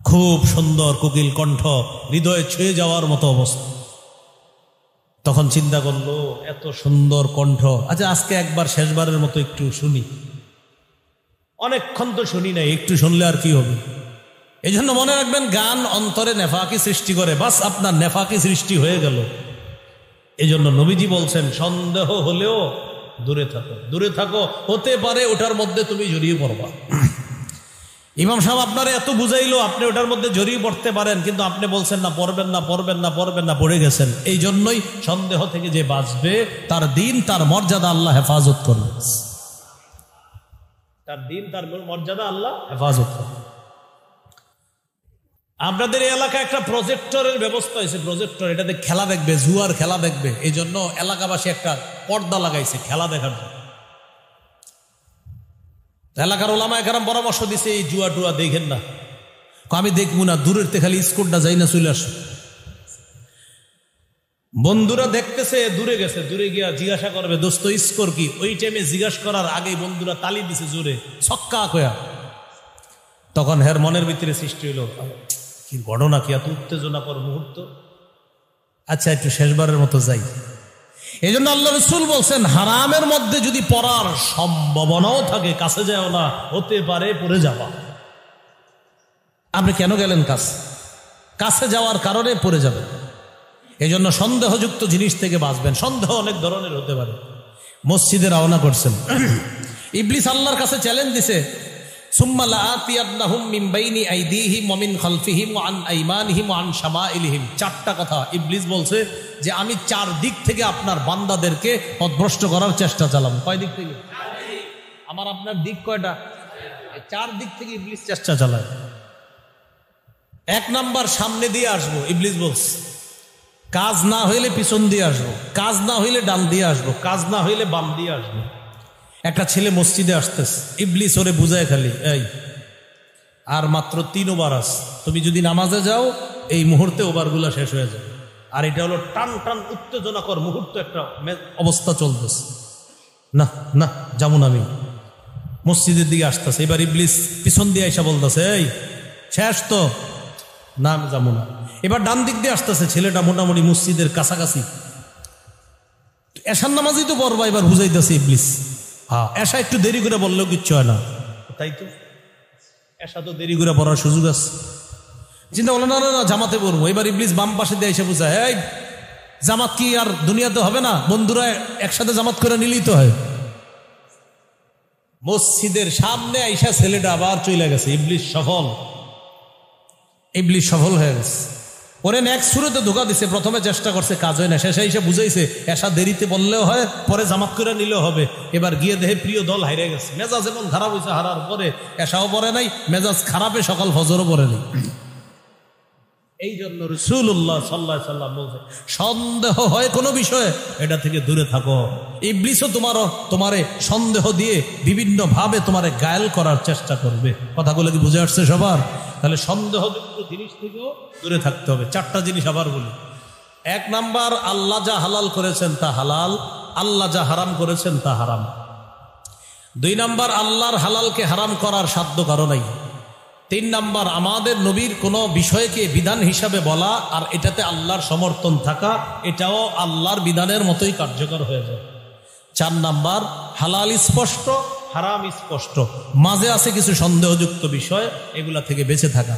খুব সুন্দর কোকিল কণ্ঠ, হৃদয়ে ছুঁয়ে যাওয়ার মতো অবস্থা। তখন চিন্তা করলো এত সুন্দর কণ্ঠ, আচ্ছা আজকে একবার শেষবারের মতো একটু শুনি। অনেকক্ষণ তো শুনি নাই, একটু শুনলে আর কি হবে। এই জন্য মনে রাখবেন, গান অন্তরে নেফাকি সৃষ্টি করে, বাস আপনার নেফাকি সৃষ্টি হয়ে গেল। এই জন্য নবীজি বলছেন, সন্দেহ হলেও দূরে থাকো, দূরে থাকো, হতে পারে ওটার মধ্যে তুমি জড়িয়ে পড়বা। ইমাম সাহেব আপনারা এত বুঝাইলো, আপনি ওটার মধ্যে জড়িয়ে পড়তে পারেন, কিন্তু আপনি বলছেন না, পড়বেন না, পড়বেন না, পড়বেন না, পড়ে গেছেন। এই জন্যই সন্দেহ থেকে যে বাঁচবে, তার দিন তার মর্যাদা আল্লাহ হেফাজত করবে, তার দিন তার মর্যাদা আল্লাহ হেফাজত করবে। আপনাদের এই এলাকায় একটা প্রজেক্টরের ব্যবস্থা হয়েছে, প্রজেক্টর, এটাতে খেলা দেখবে, জুয়ার খেলা দেখবে। এই জন্য এলাকাবাসী একটা পর্দা লাগাইছে খেলা দেখার জন্য। এলাকার ওলামায়ে কেরাম পরামর্শ দিছে, এই জুয়া টুয়া দেখেন না। আমি দেখবো না, দূরের থেকে খালি স্কোরটা যাই না, চলে আসো। বন্ধুরা দেখতেছে, দূরে গেছে, দূরে গিয়া জিজ্ঞাসা করবে, দোস্ত স্কোর কি? ওই টাইমে জিজ্ঞাসা করার আগেই বন্ধুরা তালি দিছে জোরে, ছক্কা কয়া। তখন হের মনের ভিতরে সৃষ্টি হইল, কি ঘটনা, কি এত উত্তেজনাকর মুহূর্ত, আচ্ছা একটু শেষবারের মতো যাই। এই জন্য আল্লাহ রাসূল বলছেন, হারামের মধ্যে যদি পড়ার সম্ভাবনাও থাকে, কাছে যাও না, হতে পারে পড়ে যাওয়া। আপনি কেন গেলেন কাছে যাওয়ার কারণে পড়ে যাবেন। এই জন্য সন্দেহযুক্ত জিনিস থেকে বাঁচবেন। সন্দেহ অনেক ধরনের হতে পারে। মসজিদে রওনা করছেন, ইবলিস আল্লাহর কাছে চ্যালেঞ্জ দিছে, সুম্মা লাআতিয়ান্নাহুম মিন বাইনি আইদিহিম ওয়া মিন খালফিহিম ওয়া আন আইমানিহিম ওয়া আন শামাইলিহিম। চারটা কথা ইবলিস বলছে যে আমি চার দিক থেকে আপনার বান্দাদেরকে পথভ্রষ্ট করার চেষ্টা চালাবো। কয় দিক থেকে? আমার আপনার দিক কয়টা? চার দিক থেকে ইবলিস চেষ্টা চালায়। এক নাম্বার, সামনে দিয়ে আসবো, ইবলিস বলছে। কাজ না হইলে পিছন দিয়ে আসবো, কাজ না হইলে ডান দিয়ে আসবো, কাজ না হইলে বাম দিয়ে আসবো। একটা ছেলে মসজিদে আসতেছে, ইবলিস ওরে বুঝায় খালি, এই আর মাত্র 3 ওভার আছে, তুমি যদি নামাজে যাও এই মুহূর্তে ওভারগুলো শেষ হয়ে যাবে। আর এটা হলো টান টান উত্তেজনাকর মুহূর্ত, একটা অবস্থা চলতেছে। না না, যেমন আমি মসজিদের দিকে আসতেছে, এবার ইবলিস পিছন দিয়ে এসে বলতেছে, এই শেষ তো, না আমি যাবো না। এবার ডান দিক দিয়ে আসতেছে, ছেলেটা মোটামুটি মসজিদের কাছাকাছি, এশার নামাজই তো পড়বা, এবার বুঝাইতেছে ইবলিস, হ্যাঁ এশা একটু দেরি করে বললেও কিচ্ছু হয় না, তাই তো এশা তো দেরি করে পড়ার সুযোগ আছে। চিন্তা বলো, না না না জামাতে পড়বো। এবার ইবলিস বাম পাশে দিয়ে এসে বুঝায়, এই জামাত কি আর দুনিয়াতে হবে না? বন্ধুরা একসাথে জামাত করে নিলেই তো হয়। মসজিদের সামনে আইসা ছেলেটা আবার চলে গেছে, ইবলিস সফল হয়ে গেছে। ওরে নেক্সট শুরুতে ধোকা দিছে, প্রথমে চেষ্টা করছে, কাজ হয় না, শেষে এসে বুঝাইছে এসা দেরিতে বললেও হয়, পরে জামাত করে নিলেও হবে। এবার গিয়ে দেখে প্রিয় দল হাইরে গেছে, মেজাজ এমন খারাপ হয়েছে, হারার পরে এসাও পড়ে নাই, মেজাজ খারাপে সকাল ফজরও পড়ে নাই। এই জন্য রাসূলুল্লাহ সাল্লাল্লাহু আলাইহি ওয়াসাল্লাম বলছে, সন্দেহ হয় কোনো বিষয়ে, এটা থেকে দূরে থাকো। ইবলিসও তোমারে সন্দেহ দিয়ে বিভিন্ন ভাবে তোমারে গায়েল করার চেষ্টা করবে। কথাগুলো কি বুঝে আসছে সবার? তাহলে সন্দেহযুক্ত জিনিস থেকেও দূরে থাকতে হবে। 4টা জিনিস আবার বলি। 1 নাম্বার, আল্লাহ যা হালাল করেছেন তা হালাল, আল্লাহ যা হারাম করেছেন তা হারাম। 2 নাম্বার, আল্লাহর হালালকে হারাম করার সাধ্য কারো নাই। 3 নাম্বার, আমাদের নবীর কোনো বিষয়কে বিধান হিসাবে বলা আর এটাতে আল্লাহর সমর্থন থাকা, এটাও আল্লাহর বিধানের মতোই কার্যকর হয়ে যায়। 4 নাম্বার, হালাল স্পষ্ট, হারাম স্পষ্ট, মাঝে আছে কিছু সন্দেহযুক্ত বিষয়, এগুলা থেকে বেঁচে থাকা।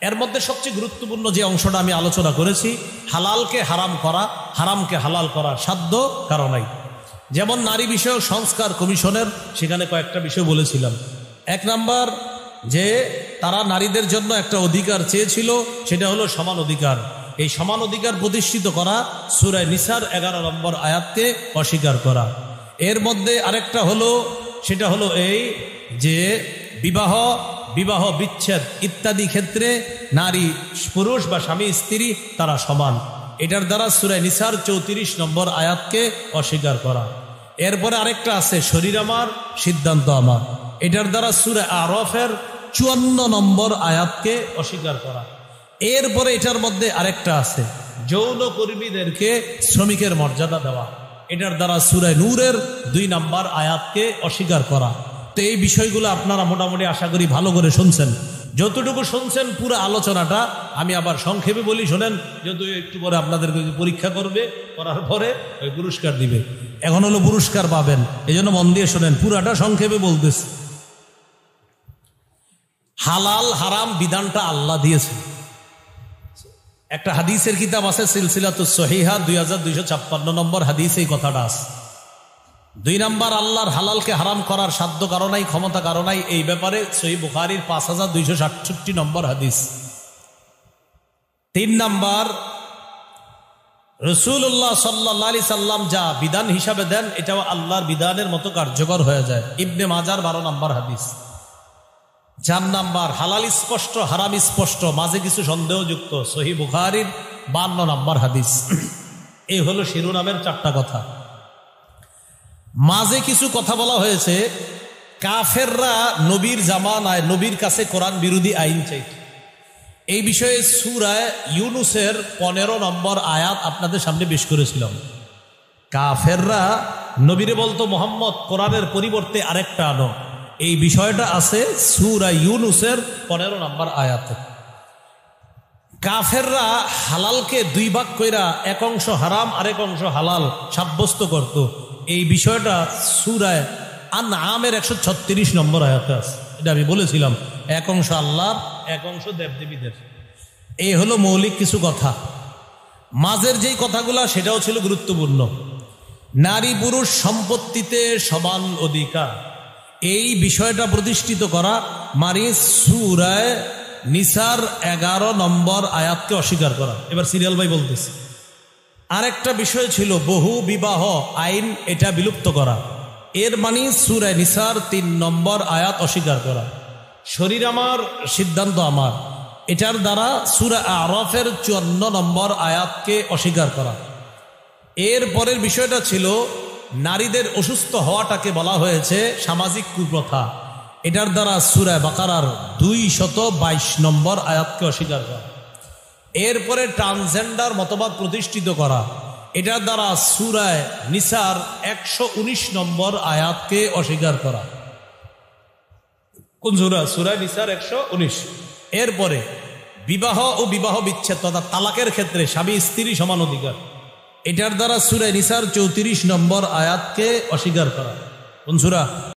এর মধ্যে সবচেয়ে গুরুত্বপূর্ণ যে অংশটা আমি আলোচনা করেছি, হালালকে হারাম করা, হারামকে হালাল করার সাধ্য কারো নাই। যেমন নারী বিষয়ক সংস্কার কমিশনের, সেখানে কয়েকটা বিষয় বলেছিলাম। 1 নাম্বার, যে তারা নারীদের জন্য একটা অধিকার চেয়েছিল, সেটা হলো সমান অধিকার। এই সমান অধিকার প্রতিষ্ঠিত করা, সূরা নিসার 11 নম্বর আয়াতকে অস্বীকার করা। এর মধ্যে আরেকটা হলো, সেটা হলো এই যে বিবাহ বিচ্ছেদ ইত্যাদি ক্ষেত্রে নারী পুরুষ বা স্বামী স্ত্রী তারা সমান। এটার দ্বারা সূরা নিসার 34 নম্বর আয়াতকে অস্বীকার করা। এরপরে আরেকটা আছে, শরীর আমার সিদ্ধান্ত আমার। এটার দ্বারা সূরা আরাফের 54 নম্বর আয়াতকে অস্বীকার করা। এরপরে এটার মধ্যে আরেকটা আছে, যৌন কর্মীদেরকে শ্রমিকের মর্যাদা দেওয়া। এটার দ্বারা সূরা নূরের 2 নম্বর আয়াতকে অস্বীকার করা। তো এই বিষয়গুলো আপনারা মোটামুটি আশা করি ভালো করে শুনছেন। যতটুকু শুনছেন পুরো আলোচনাটা আমি আবার সংক্ষেপে বলি, শোনেন, যেহেতু একটু পরে আপনাদেরকে পরীক্ষা করবে, করার পরে ওই পুরস্কার দিবে। এখন হলো পুরস্কার পাবেন, এই জন্য মন দিয়ে শোনেন, পুরাটা সংক্ষেপে বলতেছে। হালাল হারাম বিধানটা আল্লাহ দিয়েছে। একটা হাদিসের কিতাব আছে সিলসিলাতুস সহিহা 2256 নম্বর হাদিস এই কথাটা আছে। 2 নাম্বার, আল্লাহর হালালকে হারাম করার সাধ্য কারো নাই, ক্ষমতা কারো নাই, এই ব্যাপারে সহিহ বুখারীর 5267 নম্বর হাদিস। 3 নাম্বার, রাসূলুল্লাহ সাল্লাল্লাহু আলাইহি সাল্লাম যা বিধান হিসাবে দেন এটাও আল্লাহর বিধানের মতো কার্যকর হয়ে যায়। ইবনে মাজার 12 নম্বর হাদিস। 4 নাম্বার, হালাল স্পষ্ট হারাম স্পষ্ট, মাঝে কিছু সন্দেহযুক্ত, সহিহ বুখারীর 52 নম্বর হাদিস। এই হলো শিরোনামের 4টা কথা। মাঝে কিছু কথা বলা হয়েছে, কাফেররা নবীর জামানায় নবীর কাছে কোরআন বিরোধী আইন চাইত। এই বিষয়ে সূরা ইউনূসের 15 নম্বর আয়াত আপনাদের সামনে পেশ করেছিলাম। কাফেররা নবীরে বলতো, মুহাম্মদ কোরআনের পরিবর্তে আরেকটা আনো। এই বিষয়টা আছে সূরা ইউনূসের 15 নম্বর আয়াতে। কাফেররা হালালকে 2 ভাগ কইরা এক অংশ হারাম আরেক অংশ হালাল সাব্যস্ত করত। এই বিষয়টা সূরা আনআমের 136 নম্বর আয়াতে আছে। এটা আমি বলেছিলাম, এক অংশ আল্লাহর, এক অংশ দেবদেবীদের। এই হলো মৌলিক কিছু কথা। মাঝের যেই কথাগুলা সেটাও ছিল গুরুত্বপূর্ণ। নারী পুরুষ সম্পত্তিতে সমান অধিকার, এই বিষয়টা প্রতিষ্ঠিত করা, মানে সূরা নিসার 11 নম্বর আয়াতকে অস্বীকার করা। এবার সিরিয়াল ভাই বলতেছে। আরেকটা বিষয় ছিল বহু বিবাহ আইন, এটা বিলুপ্ত করা। এর মানে সূরা নিসার 3 নম্বর আয়াত অস্বীকার করা। শরীর আমার সিদ্ধান্ত আমার, এটার দ্বারা সূরা আরাফের 54 নম্বর আয়াতকে অস্বীকার করা। এর পরের বিষয়টা ছিল নারীদের অসুস্থ হওয়াটাকে বলা হয়েছে সামাজিক কুপ্রথা। এটার দ্বারা সূরা বাকারার 222 নম্বর আয়াতকে অস্বীকার করা। এরপরে ট্রান্সজেন্ডার মতবাদ প্রতিষ্ঠিত করা। এটার দ্বারা সূরা নিসার 119 নম্বর আয়াতকে অস্বীকার করা। কোন সূরা? সূরা নিসার 119। এরপরে বিবাহ ও বিবাহ বিচ্ছেদ তথা তালাকের ক্ষেত্রে স্বামী স্ত্রী সমান অধিকার, এটার দ্বারা সূরা নিসার 34 নম্বর আয়াতকে অস্বীকার করা। কোন সূরা?